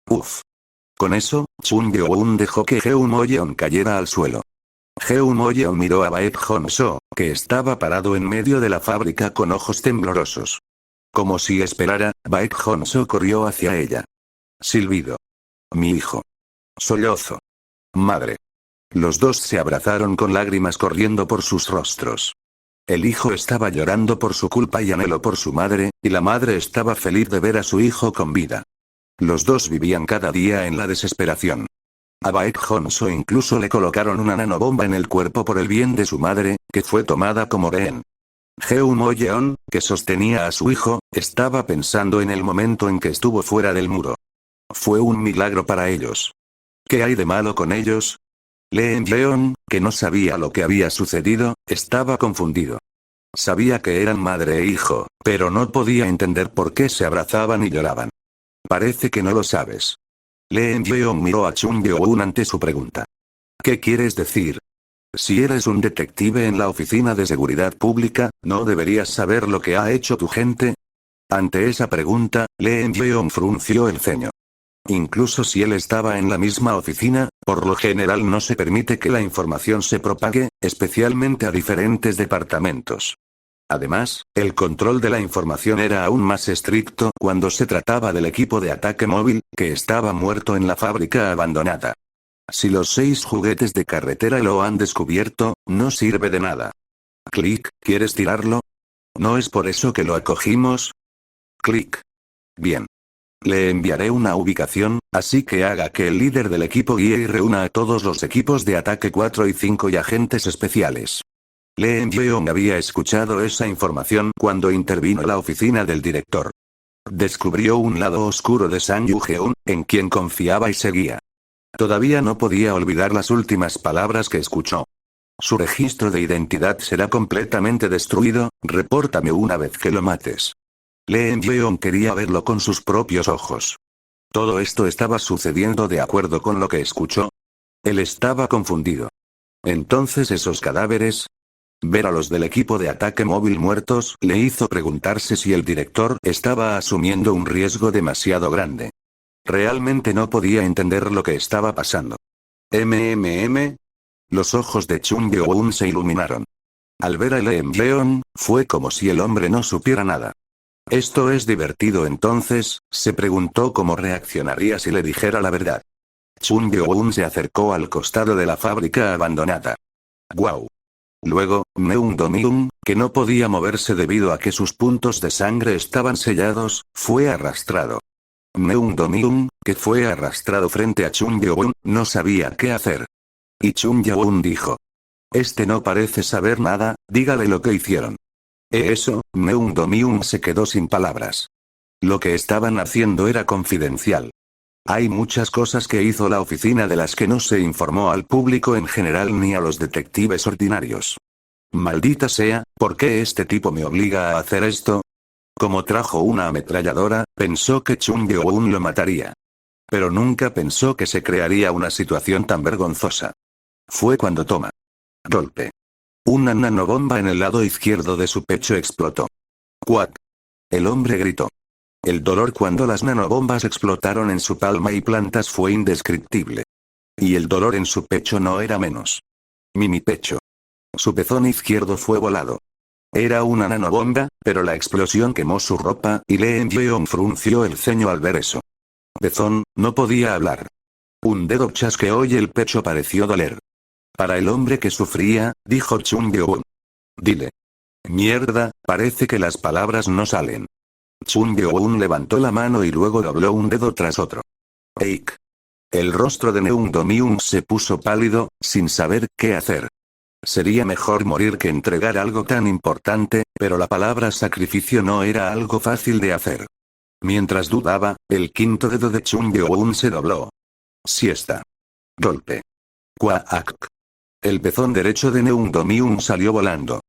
Uf. Con eso, Chung Yeon dejó que Jeon Moyeon cayera al suelo. Jeon Moyeon miró a Baek Hong-so, que estaba parado en medio de la fábrica con ojos temblorosos. Como si esperara, Baek Hong-so corrió hacia ella. Silbido. Mi hijo. Sollozo. Madre. Los dos se abrazaron con lágrimas corriendo por sus rostros. El hijo estaba llorando por su culpa y anhelo por su madre, y la madre estaba feliz de ver a su hijo con vida. Los dos vivían cada día en la desesperación. A Baek Hong-so incluso le colocaron una nanobomba en el cuerpo por el bien de su madre, que fue tomada como rehén. Jeon Moyeon, que sostenía a su hijo, estaba pensando en el momento en que estuvo fuera del muro. Fue un milagro para ellos. ¿Qué hay de malo con ellos? Lee Jeon, que no sabía lo que había sucedido, estaba confundido. Sabía que eran madre e hijo, pero no podía entender por qué se abrazaban y lloraban. Parece que no lo sabes. Lee Jeon miró a Chung Yeon ante su pregunta. ¿Qué quieres decir? Si eres un detective en la oficina de seguridad pública, ¿no deberías saber lo que ha hecho tu gente? Ante esa pregunta, Lee Jeon frunció el ceño. Incluso si él estaba en la misma oficina, por lo general no se permite que la información se propague, especialmente a diferentes departamentos. Además, el control de la información era aún más estricto cuando se trataba del equipo de ataque móvil, que estaba muerto en la fábrica abandonada. Si los 6 juguetes de carretera lo han descubierto, no sirve de nada. Click, ¿quieres tirarlo? ¿No es por eso que lo acogimos? Click. Bien. Le enviaré una ubicación, así que haga que el líder del equipo guíe y reúna a todos los equipos de ataque 4 y 5 y agentes especiales. Lee Jeon había escuchado esa información cuando intervino la oficina del director. Descubrió un lado oscuro de Sang Yu-geun, en quien confiaba y seguía. Todavía no podía olvidar las últimas palabras que escuchó. Su registro de identidad será completamente destruido, repórtame una vez que lo mates. Lee Jeon quería verlo con sus propios ojos. Todo esto estaba sucediendo de acuerdo con lo que escuchó. Él estaba confundido. Entonces esos cadáveres. Ver a los del equipo de ataque móvil muertos le hizo preguntarse si el director estaba asumiendo un riesgo demasiado grande. Realmente no podía entender lo que estaba pasando. Los ojos de Chung Yeon se iluminaron. Al ver a Lee Jeon, fue como si el hombre no supiera nada. ¿Esto es divertido entonces? Se preguntó cómo reaccionaría si le dijera la verdad. Chung Yeon se acercó al costado de la fábrica abandonada. ¡Guau! Luego, Meung Do-myung, que no podía moverse debido a que sus puntos de sangre estaban sellados, fue arrastrado. Meung Do-myung, que fue arrastrado frente a Chung Yeon, no sabía qué hacer. Y Chung Yeon dijo. Este no parece saber nada, dígale lo que hicieron. Eso, Meung Do-myung se quedó sin palabras. Lo que estaban haciendo era confidencial. Hay muchas cosas que hizo la oficina de las que no se informó al público en general ni a los detectives ordinarios. Maldita sea, ¿por qué este tipo me obliga a hacer esto? Como trajo una ametralladora, pensó que Chung Yeon lo mataría. Pero nunca pensó que se crearía una situación tan vergonzosa. Fue cuando toma. Golpe. Una nanobomba en el lado izquierdo de su pecho explotó. ¡Cuac! El hombre gritó. El dolor cuando las nanobombas explotaron en su palma y plantas fue indescriptible. Y el dolor en su pecho no era menos. Mi pecho. Su pezón izquierdo fue volado. Era una nanobomba, pero la explosión quemó su ropa y Lee Jeon frunció el ceño al ver eso. Pezón, no podía hablar. Un dedo chasqueó y el pecho pareció doler. Para el hombre que sufría, dijo Chung Yeon. Dile. Mierda, parece que las palabras no salen. Chung Yeon levantó la mano y luego dobló un dedo tras otro. Eik. El rostro de Neungdomium se puso pálido, sin saber qué hacer. Sería mejor morir que entregar algo tan importante, pero la palabra sacrificio no era algo fácil de hacer. Mientras dudaba, el quinto dedo de Chunbyo-un se dobló. Siesta. Golpe. Cuac. El pezón derecho de Neungdomium salió volando.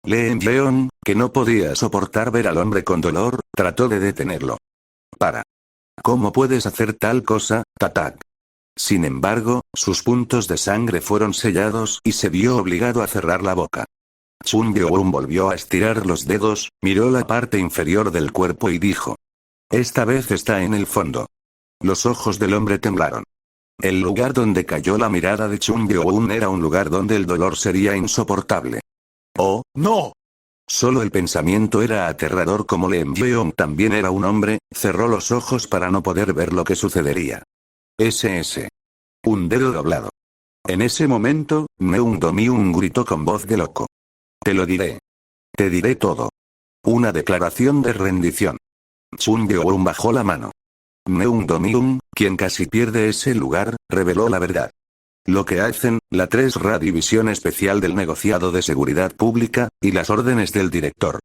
Leon, que no podía soportar ver al hombre con dolor, trató de detenerlo. Para. ¿Cómo puedes hacer tal cosa, Tatak? Sin embargo, sus puntos de sangre fueron sellados y se vio obligado a cerrar la boca. Chunbyo-un volvió a estirar los dedos, miró la parte inferior del cuerpo y dijo. Esta vez está en el fondo. Los ojos del hombre temblaron. El lugar donde cayó la mirada de Chunbyo-un era un lugar donde el dolor sería insoportable. ¡Oh, no! Solo el pensamiento era aterrador. Como Leon también era un hombre, cerró los ojos para no poder ver lo que sucedería. SS. Un dedo doblado. En ese momento, Neungdomium gritó con voz de loco. Te lo diré. Te diré todo. Una declaración de rendición. Chunbyo-un bajó la mano. Neungdomium, quien casi pierde ese lugar, reveló la verdad. Lo que hacen, la 3RA División Especial del Negociado de Seguridad Pública, y las órdenes del director.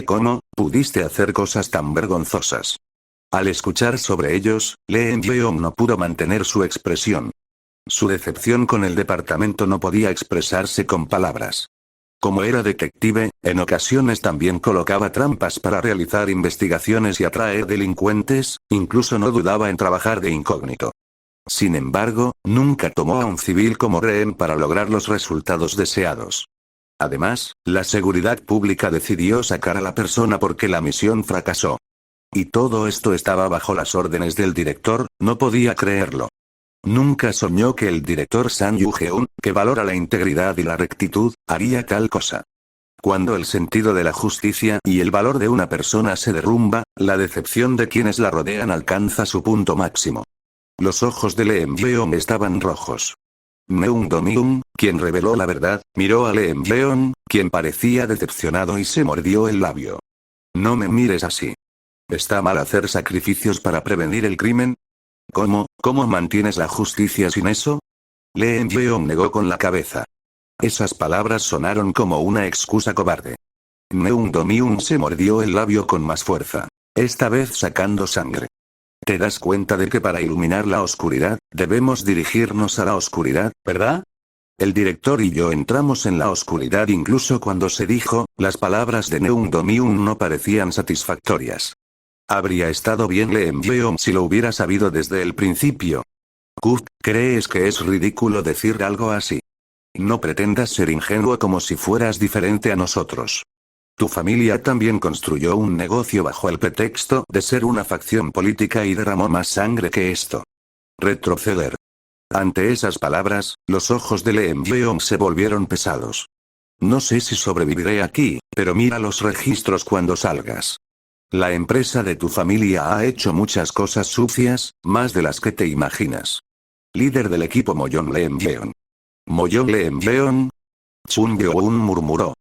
¿Cómo pudiste hacer cosas tan vergonzosas? Al escuchar sobre ellos, Leon no pudo mantener su expresión. Su decepción con el departamento no podía expresarse con palabras. Como era detective, en ocasiones también colocaba trampas para realizar investigaciones y atraer delincuentes, incluso no dudaba en trabajar de incógnito. Sin embargo, nunca tomó a un civil como rehén para lograr los resultados deseados. Además, la seguridad pública decidió sacar a la persona porque la misión fracasó. Y todo esto estaba bajo las órdenes del director, no podía creerlo. Nunca soñó que el director San Yu-geun, que valora la integridad y la rectitud, haría tal cosa. Cuando el sentido de la justicia y el valor de una persona se derrumba, la decepción de quienes la rodean alcanza su punto máximo. Los ojos de Leon estaban rojos. Neungdomium, quien reveló la verdad, miró a Leon, quien parecía decepcionado y se mordió el labio. No me mires así. ¿Está mal hacer sacrificios para prevenir el crimen? ¿Cómo mantienes la justicia sin eso? Leon negó con la cabeza. Esas palabras sonaron como una excusa cobarde. Neungdomium se mordió el labio con más fuerza. Esta vez sacando sangre. ¿Te das cuenta de que para iluminar la oscuridad, debemos dirigirnos a la oscuridad, verdad? El director y yo entramos en la oscuridad incluso cuando se dijo, las palabras de Neungdomium no parecían satisfactorias. Habría estado bien Leon si lo hubiera sabido desde el principio. ¿Crees que es ridículo decir algo así? No pretendas ser ingenuo como si fueras diferente a nosotros. Tu familia también construyó un negocio bajo el pretexto de ser una facción política y derramó más sangre que esto. Retroceder. Ante esas palabras, los ojos de Leon se volvieron pesados. No sé si sobreviviré aquí, pero mira los registros cuando salgas. La empresa de tu familia ha hecho muchas cosas sucias, más de las que te imaginas. Líder del equipo Moyon Leon. ¿Moyon Leon? Chunbyo-un murmuró.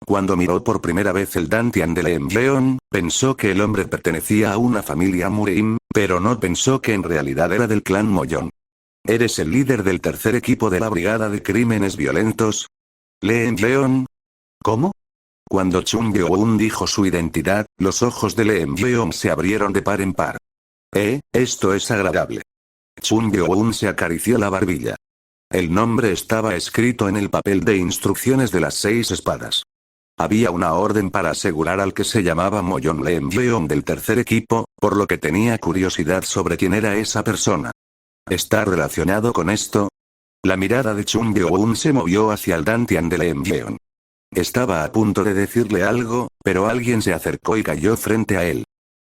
Cuando miró por primera vez el Dantian de Leon, pensó que el hombre pertenecía a una familia Murim, pero no pensó que en realidad era del clan Moyon. ¿Eres el líder del tercer equipo de la Brigada de Crímenes Violentos? ¿Leon? ¿Cómo? Cuando Chunbyo-un dijo su identidad, los ojos de Leon se abrieron de par en par. Esto es agradable. Chunbyo-un se acarició la barbilla. El nombre estaba escrito en el papel de instrucciones de las 6 espadas. Había una orden para asegurar al que se llamaba Moyon Leon del tercer equipo, por lo que tenía curiosidad sobre quién era esa persona. ¿Está relacionado con esto? La mirada de Chunbyo-un se movió hacia el Dantian de Leon. Estaba a punto de decirle algo, pero alguien se acercó y cayó frente a él.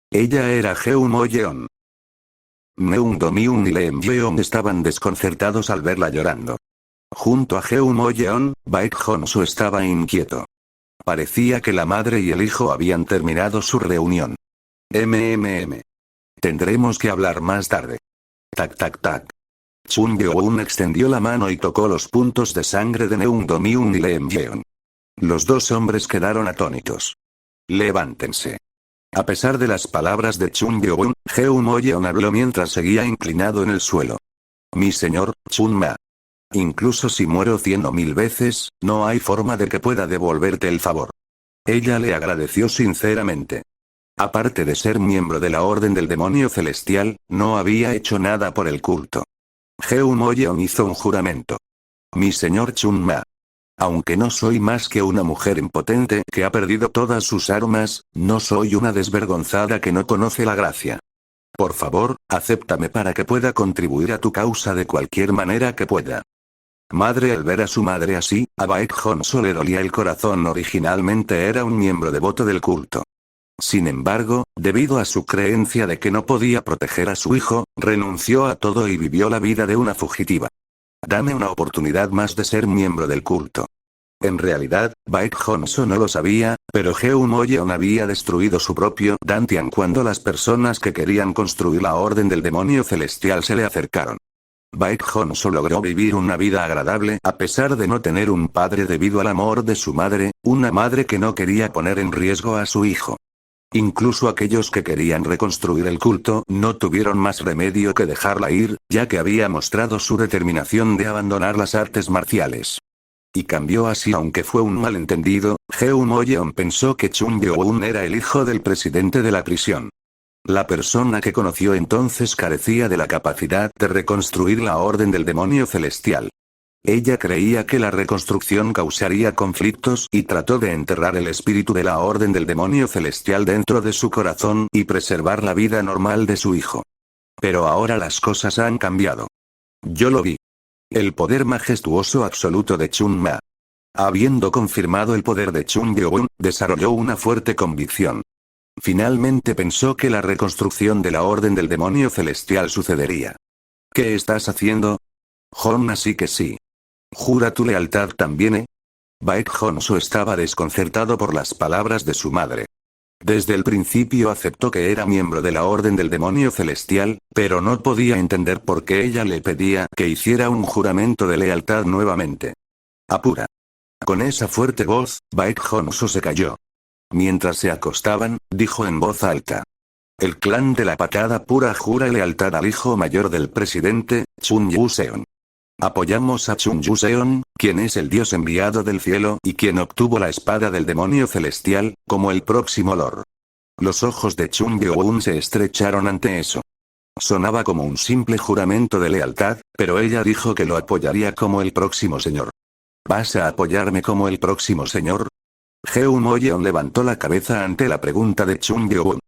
Ella era Jeun Mo-yeon. Neungdomium y Leon estaban desconcertados al verla llorando. Junto a Jeun Mo-yeon, Baek-hon-su estaba inquieto. Parecía que la madre y el hijo habían terminado su reunión. Tendremos que hablar más tarde. Tac tac tac. Chunbyo-un extendió la mano y tocó los puntos de sangre de Neungdomium y Leon. Los dos hombres quedaron atónitos. Levántense. A pesar de las palabras de Chunbyo-un, Jeun Mo-yeon habló mientras seguía inclinado en el suelo. Mi señor, Chun Ma. Incluso si muero 100 o 1000 veces, no hay forma de que pueda devolverte el favor. Ella le agradeció sinceramente. Aparte de ser miembro de la Orden del Demonio Celestial, no había hecho nada por el culto. Jeon Moyeon hizo un juramento. Mi señor Chun Ma. Aunque no soy más que una mujer impotente que ha perdido todas sus armas, no soy una desvergonzada que no conoce la gracia. Por favor, acéptame para que pueda contribuir a tu causa de cualquier manera que pueda. Madre al ver a su madre así, a Baek Honso le dolía el corazón. Originalmente era un miembro devoto del culto. Sin embargo, debido a su creencia de que no podía proteger a su hijo, renunció a todo y vivió la vida de una fugitiva. Dame una oportunidad más de ser miembro del culto. En realidad, Baek Honso no lo sabía, pero Jeon Moyeon había destruido su propio Dantian cuando las personas que querían construir la Orden del Demonio Celestial se le acercaron. Baek Honso logró vivir una vida agradable a pesar de no tener un padre debido al amor de su madre, una madre que no quería poner en riesgo a su hijo. Incluso aquellos que querían reconstruir el culto no tuvieron más remedio que dejarla ir, ya que había mostrado su determinación de abandonar las artes marciales. Y cambió así. Aunque fue un malentendido, Jeon Moyeon pensó que Chun Byo-un era el hijo del presidente de la prisión. La persona que conoció entonces carecía de la capacidad de reconstruir la Orden del Demonio Celestial. Ella creía que la reconstrucción causaría conflictos y trató de enterrar el espíritu de la Orden del Demonio Celestial dentro de su corazón y preservar la vida normal de su hijo. Pero ahora las cosas han cambiado. Yo lo vi. El poder majestuoso absoluto de Chun Ma. Habiendo confirmado el poder de Chun Byo-un, desarrolló una fuerte convicción. Finalmente pensó que la reconstrucción de la Orden del Demonio Celestial sucedería. ¿Qué estás haciendo? Jon, así que sí. Jura tu lealtad también, Baek Honso estaba desconcertado por las palabras de su madre. Desde el principio aceptó que era miembro de la Orden del Demonio Celestial, pero no podía entender por qué ella le pedía que hiciera un juramento de lealtad nuevamente. Apura. Con esa fuerte voz, Baek Honso se calló. Mientras se acostaban, dijo en voz alta. El clan de la patada pura jura lealtad al hijo mayor del presidente, Chun Yu-seon. Apoyamos a Chun Yu-seon, quien es el dios enviado del cielo y quien obtuvo la espada del demonio celestial, como el próximo Lord. Los ojos de Chun Byo-un se estrecharon ante eso. Sonaba como un simple juramento de lealtad, pero ella dijo que lo apoyaría como el próximo señor. ¿Vas a apoyarme como el próximo señor? Jeon Moyeon levantó la cabeza ante la pregunta de Chun Byo-un.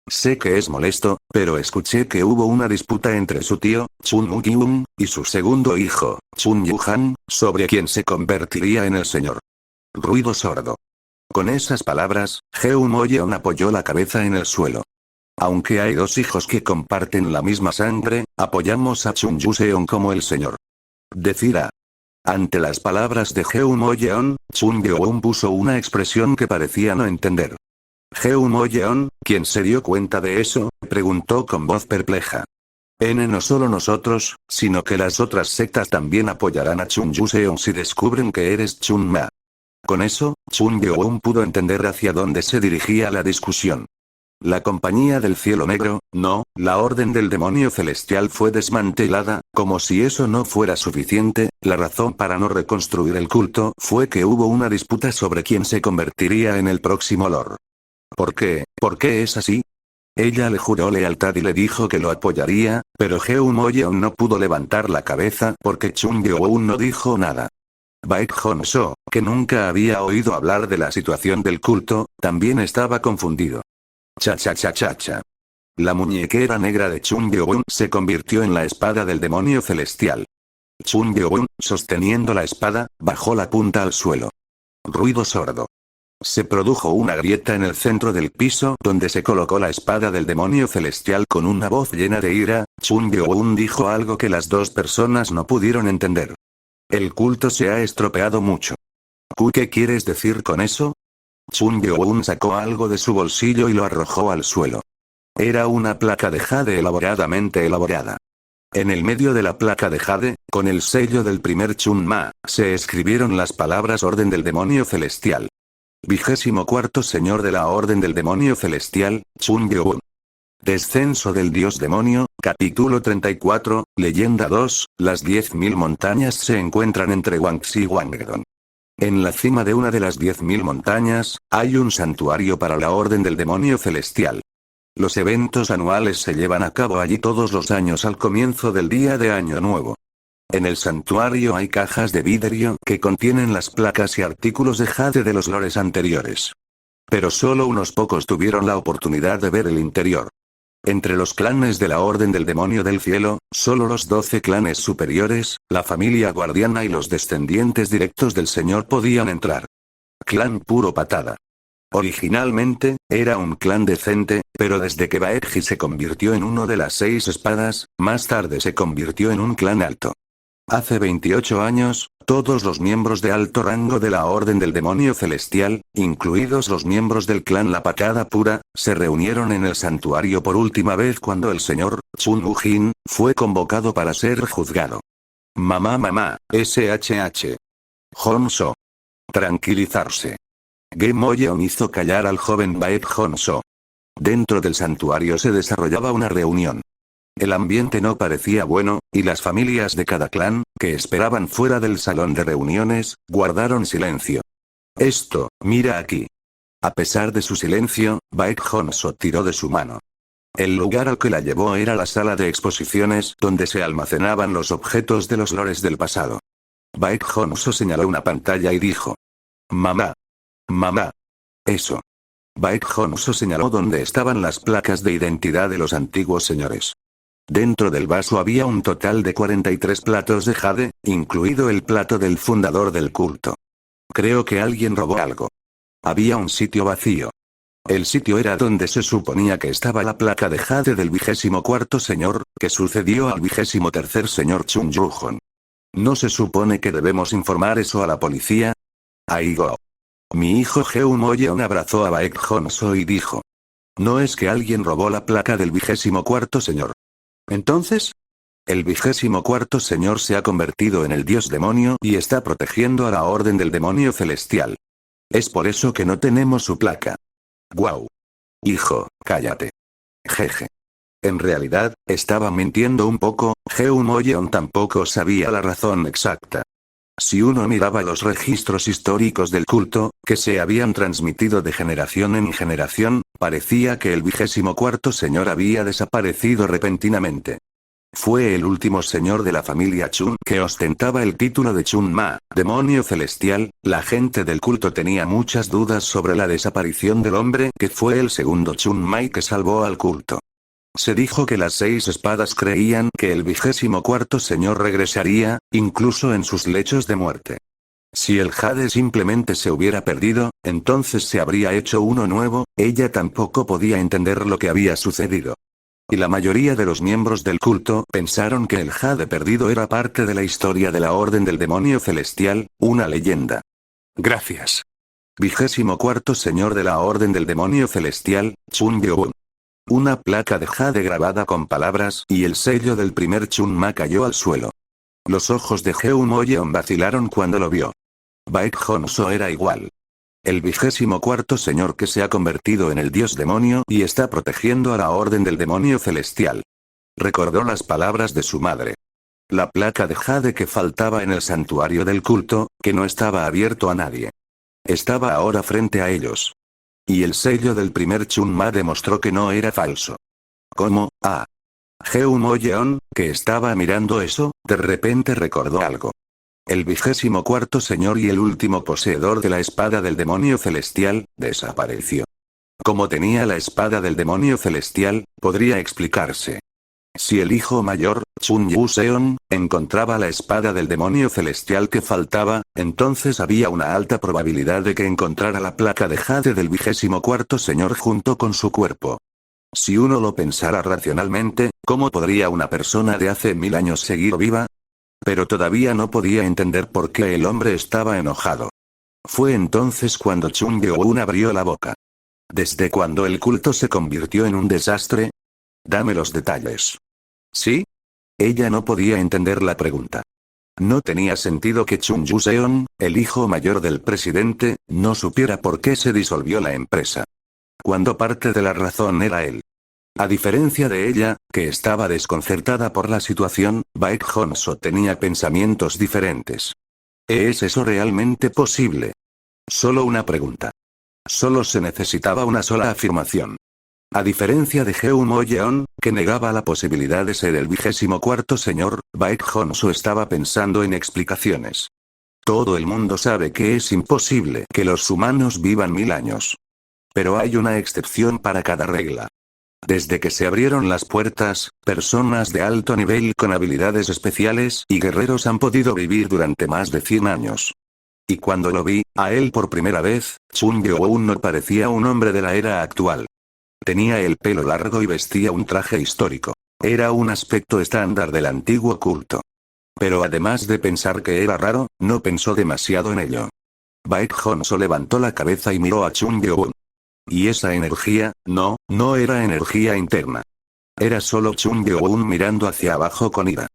Sé que es molesto, pero escuché que hubo una disputa entre su tío, Chun Yu-kyung, y su segundo hijo, Chun Yu-han, sobre quién se convertiría en el señor. Ruido sordo. Con esas palabras, Jeon Moyeon apoyó la cabeza en el suelo. Aunque hay dos hijos que comparten la misma sangre, apoyamos a Chun Yu-seon como el señor. Decirá. Ante las palabras de Jeon Moyeon, Chun Byo-un puso una expresión que parecía no entender. Jeon Moyeon, quien se dio cuenta de eso, preguntó con voz perpleja. No solo nosotros, sino que las otras sectas también apoyarán a Chun Yu-seon si descubren que eres Chun Ma. Con eso, Chun Byo-un pudo entender hacia dónde se dirigía la discusión. La Compañía del Cielo Negro, no, la Orden del Demonio Celestial fue desmantelada. Como si eso no fuera suficiente, la razón para no reconstruir el culto fue que hubo una disputa sobre quién se convertiría en el próximo Lord. ¿Por qué? ¿Por qué es así? Ella le juró lealtad y le dijo que lo apoyaría, pero Jeon Moyeon no pudo levantar la cabeza porque Chun Byo-un no dijo nada. Baek Honso, que nunca había oído hablar de la situación del culto, también estaba confundido. Cha. La muñequera negra de Chun Byo-un se convirtió en la espada del demonio celestial. Chun Byo-un, sosteniendo la espada, bajó la punta al suelo. Ruido sordo. Se produjo una grieta en el centro del piso donde se colocó la espada del demonio celestial. Con una voz llena de ira, Chun Byo-un dijo algo que las dos personas no pudieron entender. El culto se ha estropeado mucho. ¿Qué quieres decir con eso? Chun Byo-un sacó algo de su bolsillo y lo arrojó al suelo. Era una placa de jade elaboradamente elaborada. En el medio de la placa de jade, con el sello del primer Chun Ma, se escribieron las palabras Orden del Demonio Celestial. 24º Señor de la Orden del Demonio Celestial, Chun Byo-un. Descenso del dios demonio, capítulo 34, leyenda 2, las 10.000 montañas se encuentran entre Guangxi y Guangdong. En la cima de una de las 10.000 montañas, hay un santuario para la Orden del Demonio Celestial. Los eventos anuales se llevan a cabo allí todos los años al comienzo del día de Año Nuevo. En el santuario hay cajas de vidrio que contienen las placas y artículos de jade de los lores anteriores. Pero solo unos pocos tuvieron la oportunidad de ver el interior. Entre los clanes de la Orden del Demonio del Cielo, solo los 12 clanes superiores, la familia guardiana y los descendientes directos del Señor podían entrar. Clan Puro Patada. Originalmente, era un clan decente, pero desde que Baekji se convirtió en uno de las 6 espadas, más tarde se convirtió en un clan alto. Hace 28 años, todos los miembros de alto rango de la Orden del Demonio Celestial, incluidos los miembros del clan La Patada Pura, se reunieron en el santuario por última vez cuando el señor Chun Woo-jin fue convocado para ser juzgado. Mamá, SHH. Honso. Tranquilizarse. Ge Moyeon hizo callar al joven Baek Honso. Dentro del santuario se desarrollaba una reunión. El ambiente no parecía bueno, y las familias de cada clan, que esperaban fuera del salón de reuniones, guardaron silencio. Mira aquí. A pesar de su silencio, Baek Honso tiró de su mano. El lugar al que la llevó era la sala de exposiciones donde se almacenaban los objetos de los lores del pasado. Baek Honso señaló una pantalla y dijo: Mamá. Eso. Baek Honso señaló donde estaban las placas de identidad de los antiguos señores. Dentro del vaso había un total de 43 platos de jade, incluido el plato del fundador del culto. Creo que alguien robó algo. Había un sitio vacío. El sitio era donde se suponía que estaba la placa de jade del 24º señor, que sucedió al 23º señor Chun Yu-hon. ¿No se supone que debemos informar eso a la policía? Aigo. Mi hijo Jeun Moyeon abrazó a Baek Honso y dijo: ¿No es que alguien robó la placa del 24º señor? ¿Entonces? El 24º señor se ha convertido en el dios demonio y está protegiendo a la Orden del Demonio Celestial. Es por eso que no tenemos su placa. Guau. Hijo, cállate. Jeje. En realidad, estaba mintiendo un poco, Jeun Moyeon tampoco sabía la razón exacta. Si uno miraba los registros históricos del culto, que se habían transmitido de generación en generación, parecía que el 24º señor había desaparecido repentinamente. Fue el último señor de la familia Chun que ostentaba el título de Chun Ma, demonio celestial. La gente del culto tenía muchas dudas sobre la desaparición del hombre que fue el segundo Chun Ma y que salvó al culto. Se dijo que las 6 espadas creían que el 24º señor regresaría, incluso en sus lechos de muerte. Si el jade simplemente se hubiera perdido, entonces se habría hecho uno nuevo. Ella tampoco podía entender lo que había sucedido. Y la mayoría de los miembros del culto pensaron que el jade perdido era parte de la historia de la Orden del Demonio Celestial, una leyenda. Gracias. 24º señor de la Orden del Demonio Celestial, Chun Byo-un. Una placa de jade grabada con palabras y el sello del primer Chun Ma cayó al suelo. Los ojos de Jeun Moyeon vacilaron cuando lo vio. Baek Honso era igual. El 24º señor que se ha convertido en el dios demonio y está protegiendo a la Orden del Demonio Celestial. Recordó las palabras de su madre. La placa de jade que faltaba en el santuario del culto, que no estaba abierto a nadie. Estaba ahora frente a ellos. Y el sello del primer Chun Ma demostró que no era falso. ¿Cómo? Jeun Moyeon, que estaba mirando eso, de repente recordó algo. El 24º señor y el último poseedor de la espada del demonio celestial, desapareció. Como tenía la espada del demonio celestial, podría explicarse. Si el hijo mayor, Chun Yu-seon, encontraba la espada del demonio celestial que faltaba, entonces había una alta probabilidad de que encontrara la placa de jade del 24º señor junto con su cuerpo. Si uno lo pensara racionalmente, ¿cómo podría una persona de hace 1000 años seguir viva? Pero todavía no podía entender por qué el hombre estaba enojado. Fue entonces cuando Chun Byo-un abrió la boca. ¿Desde cuándo el culto se convirtió en un desastre? Dame los detalles. ¿Sí? Ella no podía entender la pregunta. No tenía sentido que Chun Yu-seon, el hijo mayor del presidente, no supiera por qué se disolvió la empresa. Cuando parte de la razón era él. A diferencia de ella, que estaba desconcertada por la situación, Baek Honso tenía pensamientos diferentes. ¿Es eso realmente posible? Solo una pregunta. Solo se necesitaba una sola afirmación. A diferencia de Jeon Mo-yeon, que negaba la posibilidad de ser el 24º señor, Baek Honso estaba pensando en explicaciones. Todo el mundo sabe que es imposible que los humanos vivan 1000 años. Pero hay una excepción para cada regla. Desde que se abrieron las puertas, personas de alto nivel con habilidades especiales y guerreros han podido vivir durante más de 100 años. Y cuando lo vi, a él por primera vez, Chung Yeon no parecía un hombre de la era actual. Tenía el pelo largo y vestía un traje histórico. Era un aspecto estándar del antiguo culto. Pero además de pensar que era raro, no pensó demasiado en ello. Baek Honso levantó la cabeza y miró a Chung Yeon. Y esa energía, no era energía interna. Era solo Chung Yeon mirando hacia abajo con ira.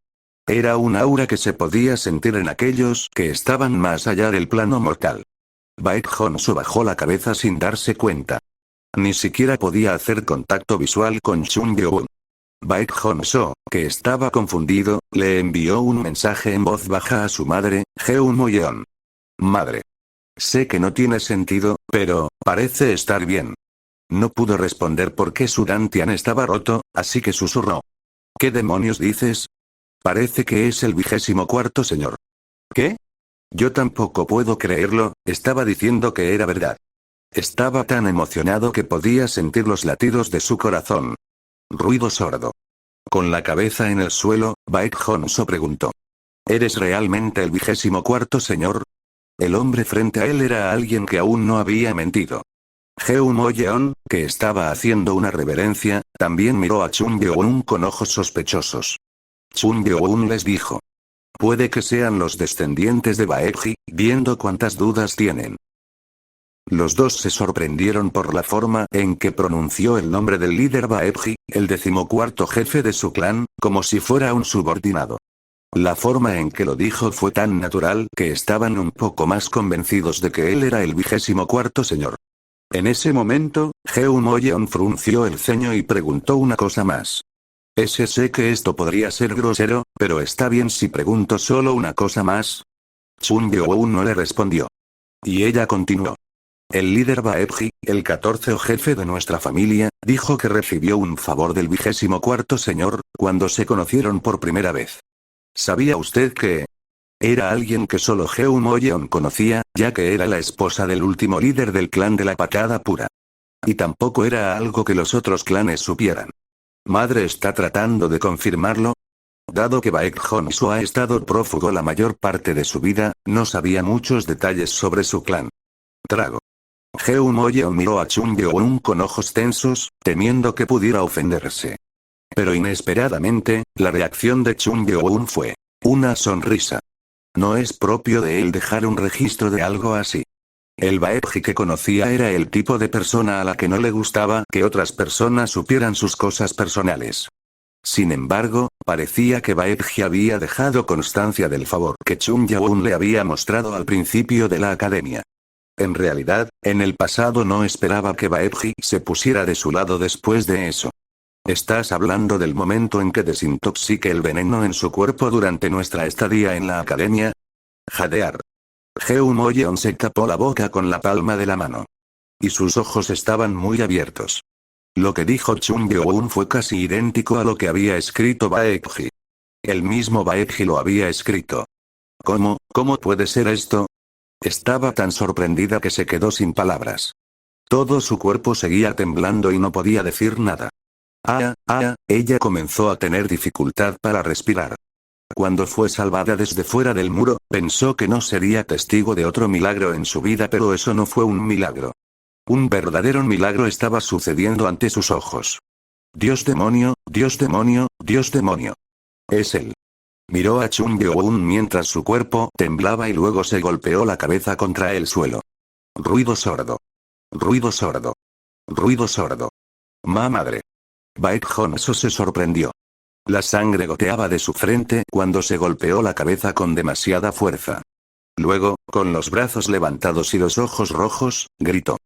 Era un aura que se podía sentir en aquellos que estaban más allá del plano mortal. Baek Honso bajó la cabeza sin darse cuenta. Ni siquiera podía hacer contacto visual con Chung Yeon. Baek Honso, que estaba confundido, le envió un mensaje en voz baja a su madre, Jeon Mo-yeon. Madre. Sé que no tiene sentido, pero parece estar bien. No pudo responder porque su dantian estaba roto, así que susurró. ¿Qué demonios dices? Parece que es el 24º señor. ¿Qué? Yo tampoco puedo creerlo, estaba diciendo que era verdad. Estaba tan emocionado que podía sentir los latidos de su corazón. Ruido sordo. Con la cabeza en el suelo, Baek Honso preguntó. ¿Eres realmente el 24º señor? El hombre frente a él era alguien que aún no había mentido. Jeon Mo-yeon, que estaba haciendo una reverencia, también miró a Chung Yeon con ojos sospechosos. Chung Yeon les dijo. Puede que sean los descendientes de Baekji, viendo cuántas dudas tienen. Los dos se sorprendieron por la forma en que pronunció el nombre del líder Baekji, el 14º jefe de su clan, como si fuera un subordinado. La forma en que lo dijo fue tan natural que estaban un poco más convencidos de que él era el 24º señor. En ese momento, Jeon Mo-yeon frunció el ceño y preguntó una cosa más. Sé que esto podría ser grosero, pero está bien si pregunto solo una cosa más. Chung Yeon no le respondió. Y ella continuó. El líder Baekji, el 14º jefe de nuestra familia, dijo que recibió un favor del 24º señor, cuando se conocieron por primera vez. ¿Sabía usted que era alguien que solo Jeon Mo-yeon conocía, ya que era la esposa del último líder del clan de la patada pura? Y tampoco era algo que los otros clanes supieran. ¿Madre está tratando de confirmarlo? Dado que Baek Honso ha estado prófugo la mayor parte de su vida, no sabía muchos detalles sobre su clan. Trago. Jeon Mo-yeon miró a Chung Yeon con ojos tensos, temiendo que pudiera ofenderse. Pero inesperadamente, la reacción de Chung Yeon fue una sonrisa. No es propio de él dejar un registro de algo así. El Baekji que conocía era el tipo de persona a la que no le gustaba que otras personas supieran sus cosas personales. Sin embargo, parecía que Baekji había dejado constancia del favor que Chung Yeon le había mostrado al principio de la academia. En realidad, en el pasado no esperaba que Baekji se pusiera de su lado después de eso. ¿Estás hablando del momento en que desintoxique el veneno en su cuerpo durante nuestra estadía en la academia? Jadear. Jeon Mo-yeon se tapó la boca con la palma de la mano. Y sus ojos estaban muy abiertos. Lo que dijo Chung Yeon fue casi idéntico a lo que había escrito Baekji. El mismo Baekji lo había escrito. ¿Cómo puede ser esto? Estaba tan sorprendida que se quedó sin palabras. Todo su cuerpo seguía temblando y no podía decir nada. Ella comenzó a tener dificultad para respirar. Cuando fue salvada desde fuera del muro, pensó que no sería testigo de otro milagro en su vida, pero eso no fue un milagro. Un verdadero milagro estaba sucediendo ante sus ojos. Dios demonio, Dios demonio, Dios demonio. Es él. Miró a Chung Yeon mientras su cuerpo temblaba y luego se golpeó la cabeza contra el suelo. Ruido sordo. Ruido sordo. Ruido sordo. Madre. Baek Honso se sorprendió. La sangre goteaba de su frente cuando se golpeó la cabeza con demasiada fuerza. Luego, con los brazos levantados y los ojos rojos, gritó.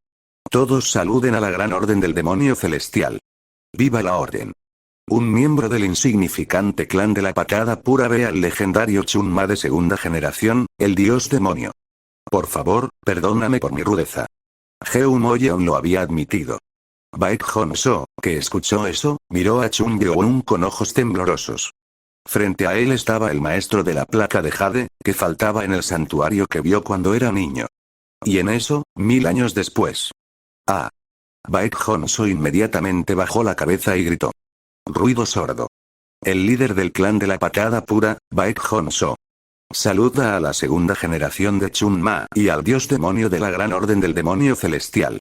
Todos saluden a la gran orden del demonio celestial. ¡Viva la orden! Un miembro del insignificante clan de la patada pura ve al legendario Chunma de segunda generación, el dios demonio. Por favor, perdóname por mi rudeza. Jeum Moyeon lo había admitido. Baek Hong-so, que escuchó eso, miró a Chung Yeon con ojos temblorosos. Frente a él estaba el maestro de la placa de jade, que faltaba en el santuario que vio cuando era niño. Y en eso, 1000 años después. Ah. Baek Hong-so inmediatamente bajó la cabeza y gritó. Ruido sordo. El líder del clan de la patada pura, Baek Hong-so. Saluda a la segunda generación de Chunma y al dios demonio de la gran orden del demonio celestial.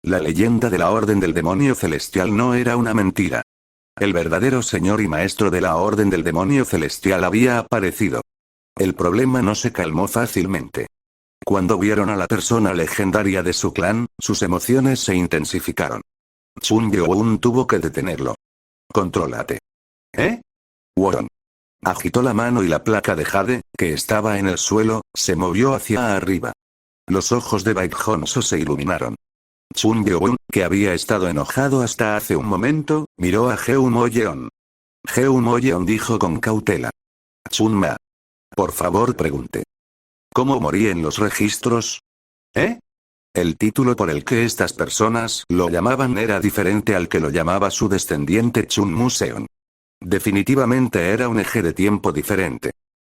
La leyenda de la orden del demonio celestial no era una mentira. El verdadero señor y maestro de la orden del demonio celestial había aparecido. El problema no se calmó fácilmente. Cuando vieron a la persona legendaria de su clan, sus emociones se intensificaron. Chung Yeon tuvo que detenerlo. Contrólate. ¿Eh? Won. Agitó la mano y la placa de jade, que estaba en el suelo, se movió hacia arriba. Los ojos de Baek Hong-so se iluminaron. Chung Yeon, que había estado enojado hasta hace un momento, miró a Jeum Moyeon. Jeum Moyeon dijo con cautela. Chunma. Por favor pregunte. ¿Cómo morí en los registros? ¿Eh? El título por el que estas personas lo llamaban era diferente al que lo llamaba su descendiente Chun Museon. Definitivamente era un eje de tiempo diferente.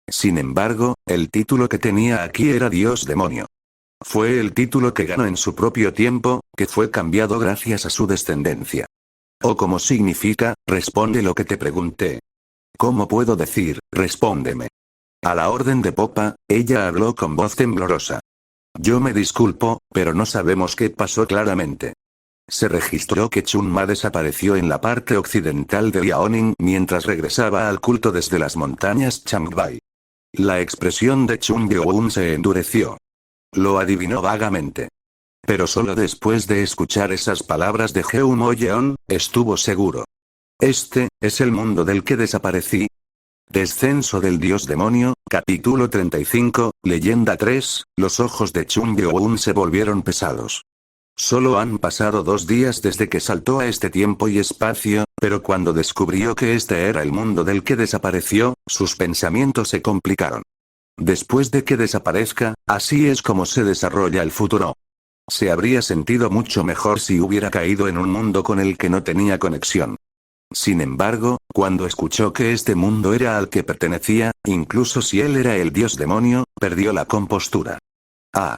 Sin embargo, el título que tenía aquí era Dios Demonio. Fue el título que ganó en su propio tiempo, que fue cambiado gracias a su descendencia. ¿O cómo significa? Responde lo que te pregunté. ¿Cómo puedo decir? Respóndeme. A la orden de popa, ella habló con voz temblorosa. Yo me disculpo, pero no sabemos qué pasó claramente. Se registró que Chunma desapareció en la parte occidental de Liaoning mientras regresaba al culto desde las montañas Changbai. La expresión de Chung Yeon se endureció. Lo adivinó vagamente. Pero solo después de escuchar esas palabras de Jeum Moyeon, estuvo seguro. Este, es el mundo del que desaparecí. Descenso del dios demonio, capítulo 35, leyenda 3, los ojos de Chung Yeon se volvieron pesados. Solo han pasado 2 días desde que saltó a este tiempo y espacio, pero cuando descubrió que este era el mundo del que desapareció, sus pensamientos se complicaron. Después de que desaparezca, así es como se desarrolla el futuro. Se habría sentido mucho mejor si hubiera caído en un mundo con el que no tenía conexión. Sin embargo, cuando escuchó que este mundo era al que pertenecía, incluso si él era el dios demonio, perdió la compostura. Ah.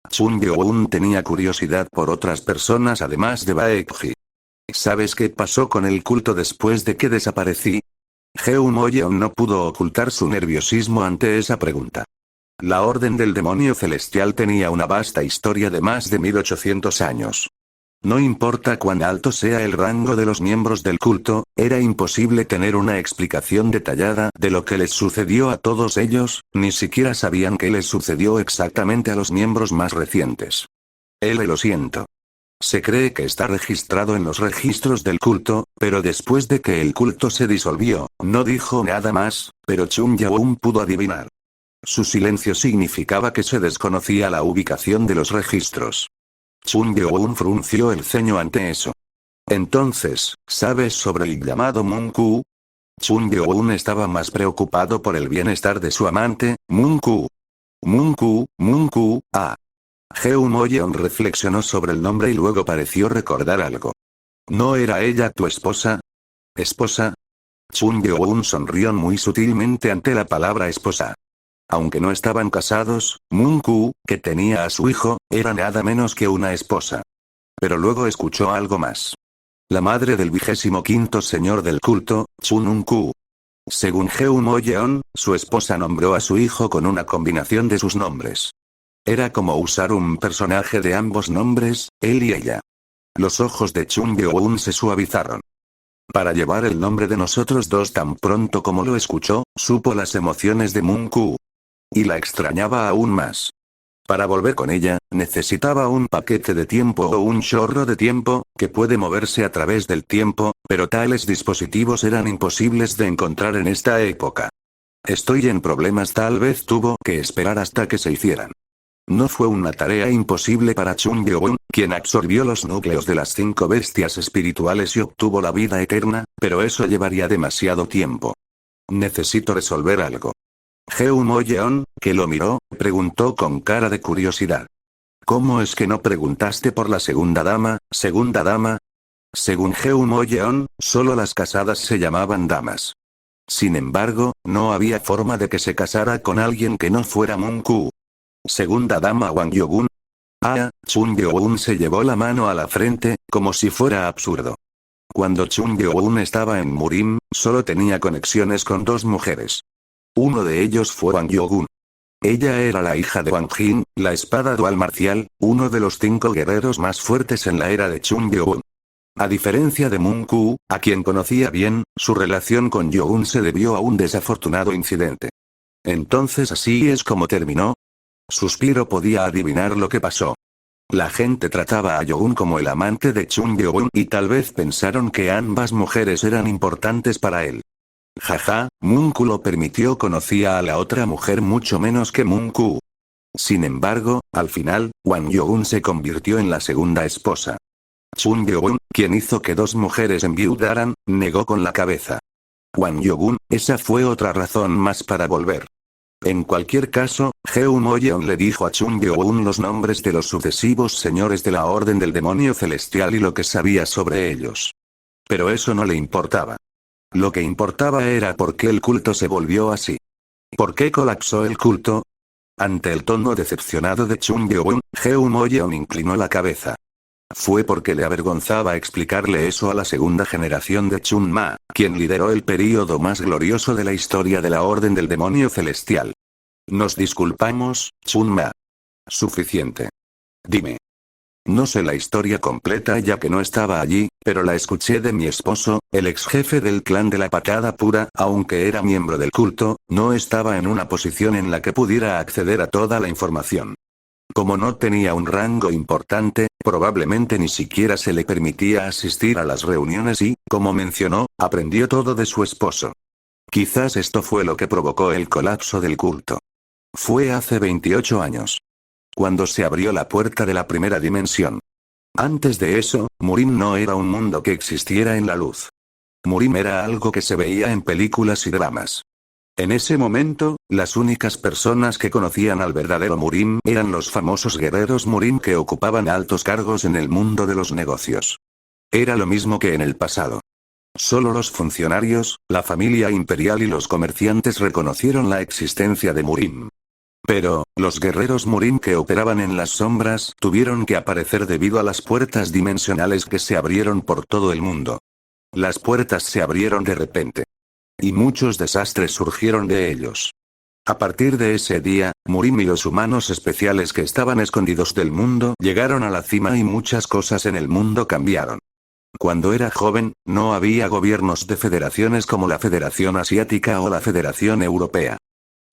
Chung Yeon tenía curiosidad por otras personas además de Baekji. ¿Sabes qué pasó con el culto después de que desaparecí? Jeum Moyeon no pudo ocultar su nerviosismo ante esa pregunta. La orden del demonio celestial tenía una vasta historia de más de 1800 años. No importa cuán alto sea el rango de los miembros del culto, era imposible tener una explicación detallada de lo que les sucedió a todos ellos, ni siquiera sabían qué les sucedió exactamente a los miembros más recientes. Lo siento. Se cree que está registrado en los registros del culto, pero después de que el culto se disolvió, no dijo nada más, pero Chung Yeon pudo adivinar. Su silencio significaba que se desconocía la ubicación de los registros. Chung Yeon frunció el ceño ante eso. Entonces, ¿sabes sobre el llamado Munku? Chung Yeon estaba más preocupado por el bienestar de su amante, Munku. Munku, ah. Jeum Moyeon reflexionó sobre el nombre y luego pareció recordar algo. ¿No era ella tu esposa? ¿Esposa? Chung Yeon sonrió muy sutilmente ante la palabra esposa. Aunque no estaban casados, Munku, que tenía a su hijo, era nada menos que una esposa. Pero luego escuchó algo más. La madre del 25º señor del culto, Chununku. Según Jeum Moyeon, su esposa nombró a su hijo con una combinación de sus nombres. Era como usar un personaje de ambos nombres, él y ella. Los ojos de Chung Yeon se suavizaron. Para llevar el nombre de nosotros dos tan pronto como lo escuchó, supo las emociones de Munku. Y la extrañaba aún más. Para volver con ella, necesitaba un paquete de tiempo o un chorro de tiempo, que puede moverse a través del tiempo, pero tales dispositivos eran imposibles de encontrar en esta época. Estoy en problemas, tal vez tuvo que esperar hasta que se hicieran. No fue una tarea imposible para Chung Yeon, quien absorbió los núcleos de las 5 bestias espirituales y obtuvo la vida eterna, pero eso llevaría demasiado tiempo. Necesito resolver algo. Jeon Mo-yeon, que lo miró, preguntó con cara de curiosidad. ¿Cómo es que no preguntaste por la segunda dama, segunda dama? Según Jeon Mo-yeon, solo las casadas se llamaban damas. Sin embargo, no había forma de que se casara con alguien que no fuera Moon-ku. Segunda dama Wang Yogun. Chung Yeon se llevó la mano a la frente, como si fuera absurdo. Cuando Chung Yeon estaba en Murim, solo tenía conexiones con 2 mujeres. Uno de ellos fue Wang Yogun. Ella era la hija de Wang Jin, la espada dual marcial, uno de los 5 guerreros más fuertes en la era de Chung Yeon. A diferencia de Moon-ku, a quien conocía bien, su relación con Yogun se debió a un desafortunado incidente. Entonces así es como terminó. Suspiro podía adivinar lo que pasó. La gente trataba a Yogun como el amante de Chung Yeon y tal vez pensaron que ambas mujeres eran importantes para él. Jaja, Moon-ku lo permitió, conocía a la otra mujer mucho menos que Moon-ku. Sin embargo, al final, Wang Yogun se convirtió en la segunda esposa. Chung Yeon, quien hizo que 2 mujeres enviudaran, negó con la cabeza. Wang Yogun, esa fue otra razón más para volver. En cualquier caso, Jeon Mo-yeon le dijo a Chung Yeon los nombres de los sucesivos señores de la Orden del Demonio Celestial y lo que sabía sobre ellos. Pero eso no le importaba. Lo que importaba era por qué el culto se volvió así. ¿Por qué colapsó el culto? Ante el tono decepcionado de Chung Yeon, Jeon Mo-yeon inclinó la cabeza. Fue porque le avergonzaba explicarle eso a la segunda generación de Chun Ma, quien lideró el período más glorioso de la historia de la Orden del Demonio Celestial. Nos disculpamos, Chun Ma. Suficiente. Dime. No sé la historia completa ya que no estaba allí, pero la escuché de mi esposo, el ex jefe del clan de la patada pura, aunque era miembro del culto, no estaba en una posición en la que pudiera acceder a toda la información. Como no tenía un rango importante, probablemente ni siquiera se le permitía asistir a las reuniones y, como mencionó, aprendió todo de su esposo. Quizás esto fue lo que provocó el colapso del culto. Fue hace 28 años. Cuando se abrió la puerta de la primera dimensión. Antes de eso, Murim no era un mundo que existiera en la luz. Murim era algo que se veía en películas y dramas. En ese momento, las únicas personas que conocían al verdadero Murim eran los famosos guerreros Murim que ocupaban altos cargos en el mundo de los negocios. Era lo mismo que en el pasado. Solo los funcionarios, la familia imperial y los comerciantes reconocieron la existencia de Murim. Pero, los guerreros Murim que operaban en las sombras tuvieron que aparecer debido a las puertas dimensionales que se abrieron por todo el mundo. Las puertas se abrieron de repente. Y muchos desastres surgieron de ellos. A partir de ese día, Murim y los humanos especiales que estaban escondidos del mundo llegaron a la cima y muchas cosas en el mundo cambiaron. Cuando era joven, no había gobiernos de federaciones como la Federación Asiática o la Federación Europea.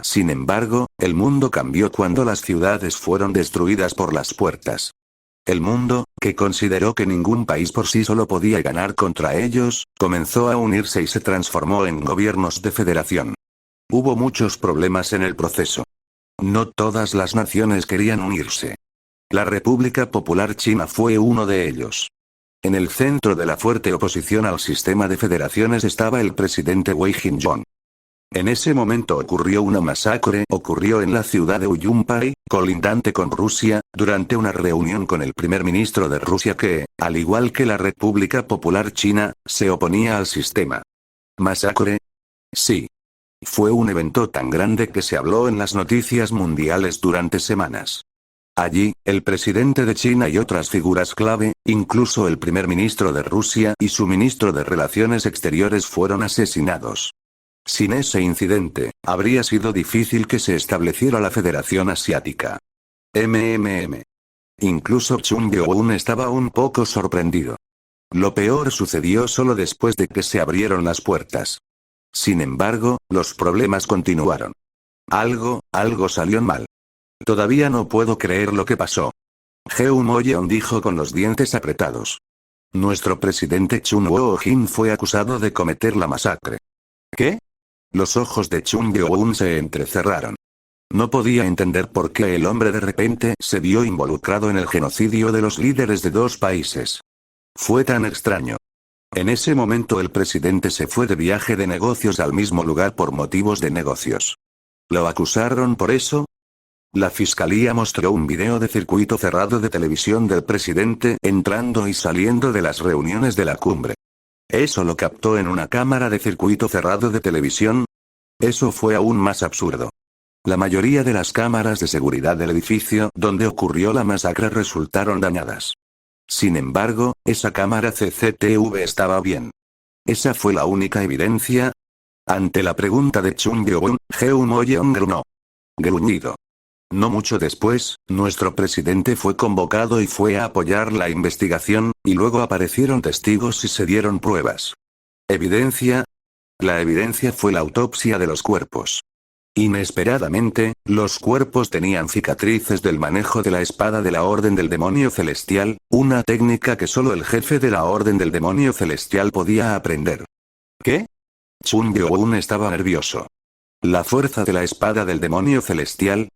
Sin embargo, el mundo cambió cuando las ciudades fueron destruidas por las puertas. El mundo, que consideró que ningún país por sí solo podía ganar contra ellos, comenzó a unirse y se transformó en gobiernos de federación. Hubo muchos problemas en el proceso. No todas las naciones querían unirse. La República Popular China fue uno de ellos. En el centro de la fuerte oposición al sistema de federaciones estaba el presidente Wei Jin-yong. En ese momento ocurrió una masacre, ocurrió en la ciudad de Uyunpai, colindante con Rusia, durante una reunión con el primer ministro de Rusia que, al igual que la República Popular China, se oponía al sistema. ¿Masacre? Sí. Fue un evento tan grande que se habló en las noticias mundiales durante semanas. Allí, el presidente de China y otras figuras clave, incluso el primer ministro de Rusia y su ministro de Relaciones Exteriores fueron asesinados. Sin ese incidente, habría sido difícil que se estableciera la Federación Asiática. Incluso Chung Yeon estaba un poco sorprendido. Lo peor sucedió solo después de que se abrieron las puertas. Sin embargo, los problemas continuaron. Algo salió mal. Todavía no puedo creer lo que pasó. Jeon Mo-yeon dijo con los dientes apretados. Nuestro presidente Chun Woo-jin fue acusado de cometer la masacre. ¿Qué? Los ojos de Chung Yeon se entrecerraron. No podía entender por qué el hombre de repente se vio involucrado en el genocidio de los líderes de dos países. Fue tan extraño. En ese momento el presidente se fue de viaje de negocios al mismo lugar por motivos de negocios. ¿Lo acusaron por eso? La fiscalía mostró un video de circuito cerrado de televisión del presidente entrando y saliendo de las reuniones de la cumbre. ¿Eso lo captó en una cámara de circuito cerrado de televisión? Eso fue aún más absurdo. La mayoría de las cámaras de seguridad del edificio donde ocurrió la masacre resultaron dañadas. Sin embargo, esa cámara CCTV estaba bien. ¿Esa fue la única evidencia? Ante la pregunta de Chung Yo-un, Jeon Mo-yeon gruñó. Gruñido. No mucho después, nuestro presidente fue convocado y fue a apoyar la investigación, y luego aparecieron testigos y se dieron pruebas. ¿Evidencia? La evidencia fue la autopsia de los cuerpos. Inesperadamente, los cuerpos tenían cicatrices del manejo de la espada de la Orden del Demonio Celestial, una técnica que solo el jefe de la Orden del Demonio Celestial podía aprender. ¿Qué? Chung Yo-un estaba nervioso. La fuerza de la espada del Demonio Celestial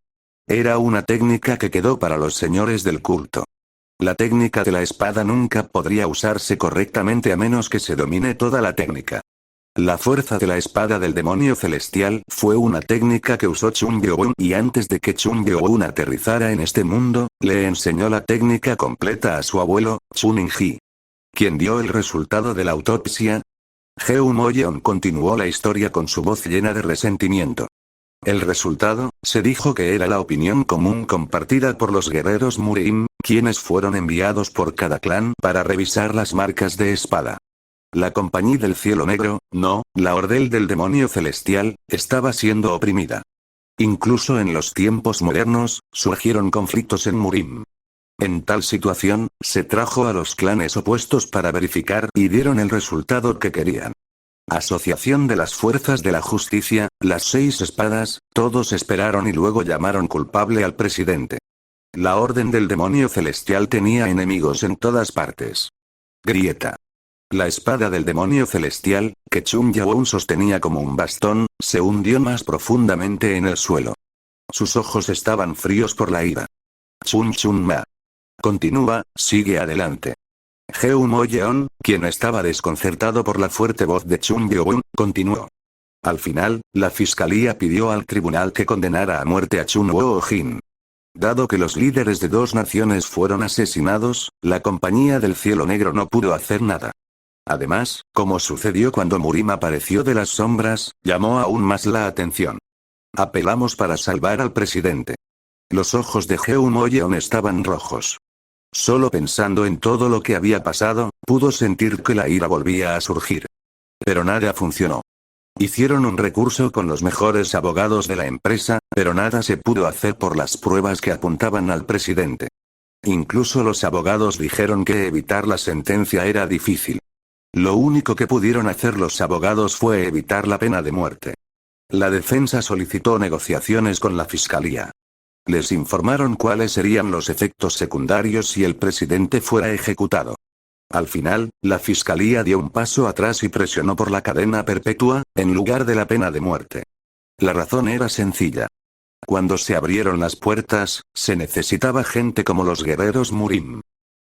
era una técnica que quedó para los señores del culto. La técnica de la espada nunca podría usarse correctamente a menos que se domine toda la técnica. La fuerza de la espada del demonio celestial fue una técnica que usó Chung Yo-un y antes de que Chung Yo-un aterrizara en este mundo, le enseñó la técnica completa a su abuelo, Chung In-ji. ¿Quién dio el resultado de la autopsia? Jeon Mo-yeon continuó la historia con su voz llena de resentimiento. El resultado, se dijo que era la opinión común compartida por los guerreros Murim, quienes fueron enviados por cada clan para revisar las marcas de espada. La Compañía del Cielo Negro, no, la Orden del Demonio Celestial, estaba siendo oprimida. Incluso en los tiempos modernos, surgieron conflictos en Murim. En tal situación, se trajo a los clanes opuestos para verificar y dieron el resultado que querían. Asociación de las Fuerzas de la Justicia, las 6 espadas, todos esperaron y luego llamaron culpable al presidente. La Orden del Demonio Celestial tenía enemigos en todas partes. Grieta. La espada del demonio celestial, que Chung Yo-un sostenía como un bastón, se hundió más profundamente en el suelo. Sus ojos estaban fríos por la ira. Chung-ma. Continúa, sigue adelante. Jeon Mo-yeon, quien estaba desconcertado por la fuerte voz de Chung Yo-un, continuó. Al final, la fiscalía pidió al tribunal que condenara a muerte a Chung Woo-jin. Dado que los líderes de dos naciones fueron asesinados, la Compañía del Cielo Negro no pudo hacer nada. Además, como sucedió cuando Murim apareció de las sombras, llamó aún más la atención. Apelamos para salvar al presidente. Los ojos de Jeon Mo-yeon estaban rojos. Solo pensando en todo lo que había pasado, pudo sentir que la ira volvía a surgir. Pero nada funcionó. Hicieron un recurso con los mejores abogados de la empresa, pero nada se pudo hacer por las pruebas que apuntaban al presidente. Incluso los abogados dijeron que evitar la sentencia era difícil. Lo único que pudieron hacer los abogados fue evitar la pena de muerte. La defensa solicitó negociaciones con la fiscalía. Les informaron cuáles serían los efectos secundarios si el presidente fuera ejecutado. Al final, la fiscalía dio un paso atrás y presionó por la cadena perpetua, en lugar de la pena de muerte. La razón era sencilla. Cuando se abrieron las puertas, se necesitaba gente como los guerreros Murim.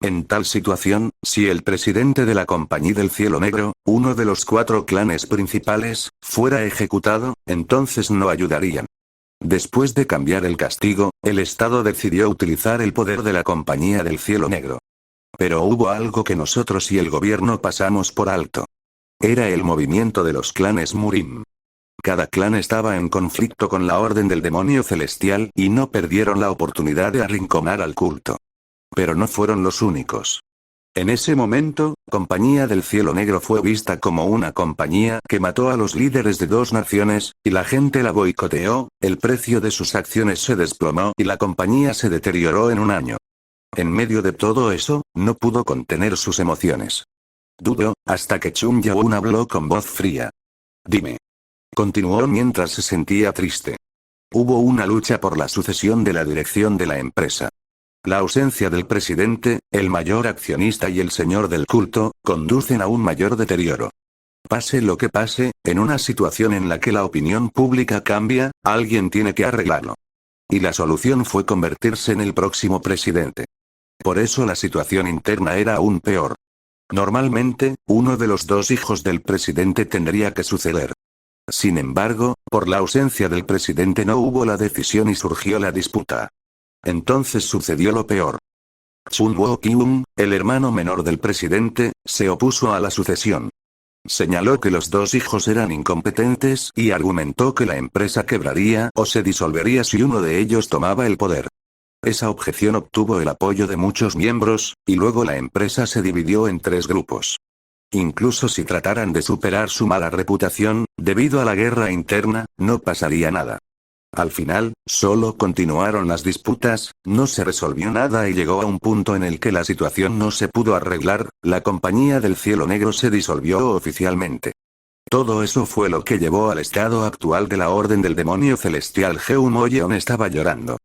En tal situación, si el presidente de la Compañía del Cielo Negro, uno de los 4 clanes principales, fuera ejecutado, entonces no ayudarían. Después de cambiar el castigo, el Estado decidió utilizar el poder de la Compañía del Cielo Negro. Pero hubo algo que nosotros y el gobierno pasamos por alto. Era el movimiento de los clanes Murim. Cada clan estaba en conflicto con la Orden del Demonio Celestial y no perdieron la oportunidad de arrinconar al culto. Pero no fueron los únicos. En ese momento, Compañía del Cielo Negro fue vista como una compañía que mató a los líderes de dos naciones, y la gente la boicoteó, el precio de sus acciones se desplomó y la compañía se deterioró en un año. En medio de todo eso, no pudo contener sus emociones. Dudó, hasta que Chung Yo-un habló con voz fría. Dime. Continuó mientras se sentía triste. Hubo una lucha por la sucesión de la dirección de la empresa. La ausencia del presidente, el mayor accionista y el señor del culto, conducen a un mayor deterioro. Pase lo que pase, en una situación en la que la opinión pública cambia, alguien tiene que arreglarlo. Y la solución fue convertirse en el próximo presidente. Por eso la situación interna era aún peor. Normalmente, uno de los dos hijos del presidente tendría que suceder. Sin embargo, por la ausencia del presidente no hubo la decisión y surgió la disputa. Entonces sucedió lo peor. Chun Woo-kyung, el hermano menor del presidente, se opuso a la sucesión. Señaló que los dos hijos eran incompetentes y argumentó que la empresa quebraría o se disolvería si uno de ellos tomaba el poder. Esa objeción obtuvo el apoyo de muchos miembros, y luego la empresa se dividió en tres grupos. Incluso si trataran de superar su mala reputación, debido a la guerra interna, no pasaría nada. Al final, solo continuaron las disputas, no se resolvió nada y llegó a un punto en el que la situación no se pudo arreglar, la Compañía del Cielo Negro se disolvió oficialmente. Todo eso fue lo que llevó al estado actual de la Orden del Demonio Celestial. Jeum Moyeon estaba llorando.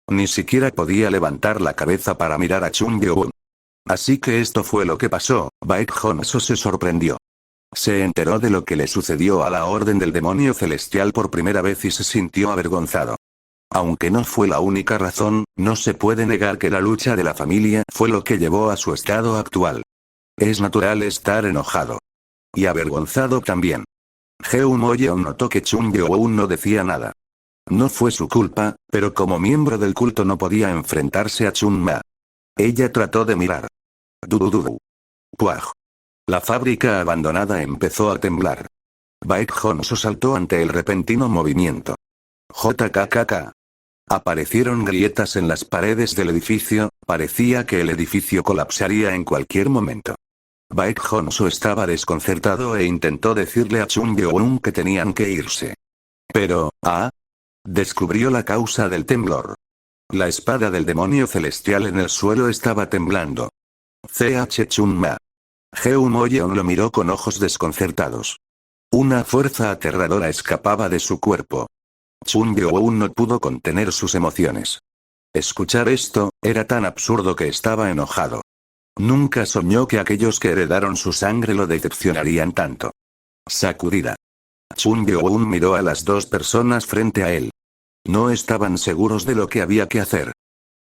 Ni siquiera podía levantar la cabeza para mirar a Chun Yeon. Así que esto fue lo que pasó. Baek Honso se sorprendió. Se enteró de lo que le sucedió a la Orden del Demonio Celestial por primera vez y se sintió avergonzado. Aunque no fue la única razón, no se puede negar que la lucha de la familia fue lo que llevó a su estado actual. Es natural estar enojado. Y avergonzado también. Jeum Moyeon notó que Chun Yeon no decía nada. No fue su culpa, pero como miembro del culto no podía enfrentarse a Chun Ma. Ella trató de mirar. Dududu. Puaj. La fábrica abandonada empezó a temblar. Baek Honso saltó ante el repentino movimiento. JKKK. Aparecieron grietas en las paredes del edificio, parecía que el edificio colapsaría en cualquier momento. Baek Honso estaba desconcertado e intentó decirle a Chun Yeon que tenían que irse. Pero, descubrió la causa del temblor. La espada del demonio celestial en el suelo estaba temblando. CH Chun Ma. Jeum Moyeon lo miró con ojos desconcertados. Una fuerza aterradora escapaba de su cuerpo. Chun Yeon no pudo contener sus emociones. Escuchar esto, era tan absurdo que estaba enojado. Nunca soñó que aquellos que heredaron su sangre lo decepcionarían tanto. Sacudida. Chun Yeon miró a las dos personas frente a él. No estaban seguros de lo que había que hacer.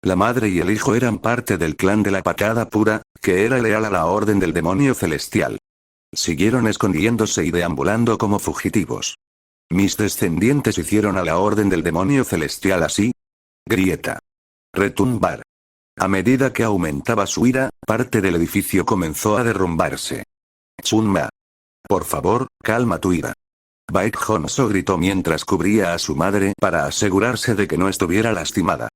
La madre y el hijo eran parte del clan de la patada pura, que era leal a la orden del demonio celestial. Siguieron escondiéndose y deambulando como fugitivos. Mis descendientes hicieron a la orden del demonio celestial así. Grieta. Retumbar. A medida que aumentaba su ira, parte del edificio comenzó a derrumbarse. Chun Ma. Por favor, calma tu ira. Baek Honso gritó mientras cubría a su madre para asegurarse de que no estuviera lastimada.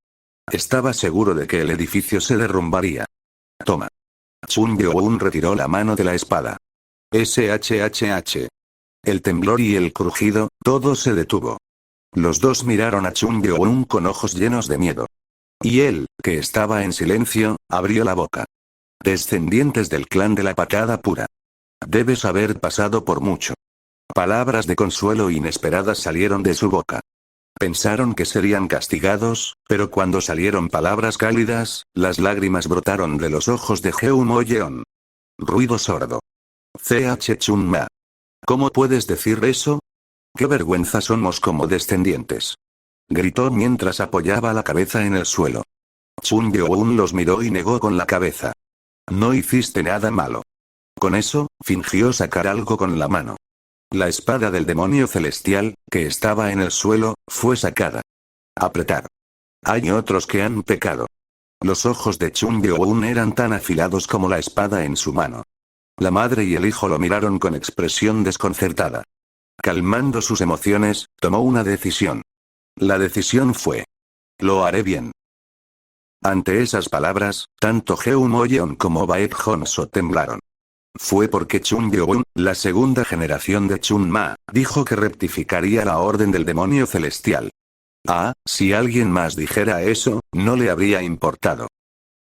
Estaba seguro de que el edificio se derrumbaría. Toma. Chun Yeon retiró la mano de la espada. SHHH. El temblor y el crujido, todo se detuvo. Los dos miraron a Chun Yeon con ojos llenos de miedo. Y él, que estaba en silencio, abrió la boca. Descendientes del clan de la patada pura. Debes haber pasado por mucho. Palabras de consuelo inesperadas salieron de su boca. Pensaron que serían castigados, pero cuando salieron palabras cálidas, las lágrimas brotaron de los ojos de Jeum Moyeon. Ruido sordo. CH Chun Ma. ¿Cómo puedes decir eso? ¡Qué vergüenza somos como descendientes! Gritó mientras apoyaba la cabeza en el suelo. Chun Yeon los miró y negó con la cabeza. No hiciste nada malo. Con eso, fingió sacar algo con la mano. La espada del demonio celestial, que estaba en el suelo, fue sacada. Apretar. Hay otros que han pecado. Los ojos de Chun Yeon eran tan afilados como la espada en su mano. La madre y el hijo lo miraron con expresión desconcertada. Calmando sus emociones, tomó una decisión. La decisión fue: lo haré bien. Ante esas palabras, tanto Jeum Moyeon como Baek Honso temblaron. Fue porque Chun Yeon, la segunda generación de Chun Ma, dijo que rectificaría la orden del demonio celestial. Si alguien más dijera eso, no le habría importado.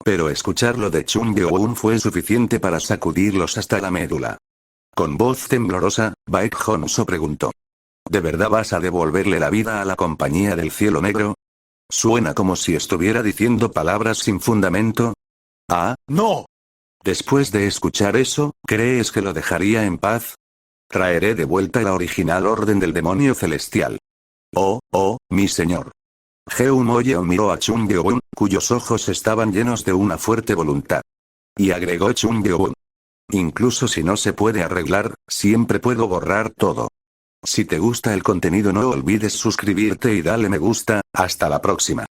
Pero escuchar lo de Chun Yeon fue suficiente para sacudirlos hasta la médula. Con voz temblorosa, Baek Honso preguntó: ¿de verdad vas a devolverle la vida a la Compañía del Cielo Negro? Suena como si estuviera diciendo palabras sin fundamento. ¡No! Después de escuchar eso, ¿crees que lo dejaría en paz? Traeré de vuelta la original orden del demonio celestial. Oh, mi señor. Moyeo miró a Chung Yeobun, cuyos ojos estaban llenos de una fuerte voluntad. Y agregó Chung Yeobun. Incluso si no se puede arreglar, siempre puedo borrar todo. Si te gusta el contenido no olvides suscribirte y dale me gusta, hasta la próxima.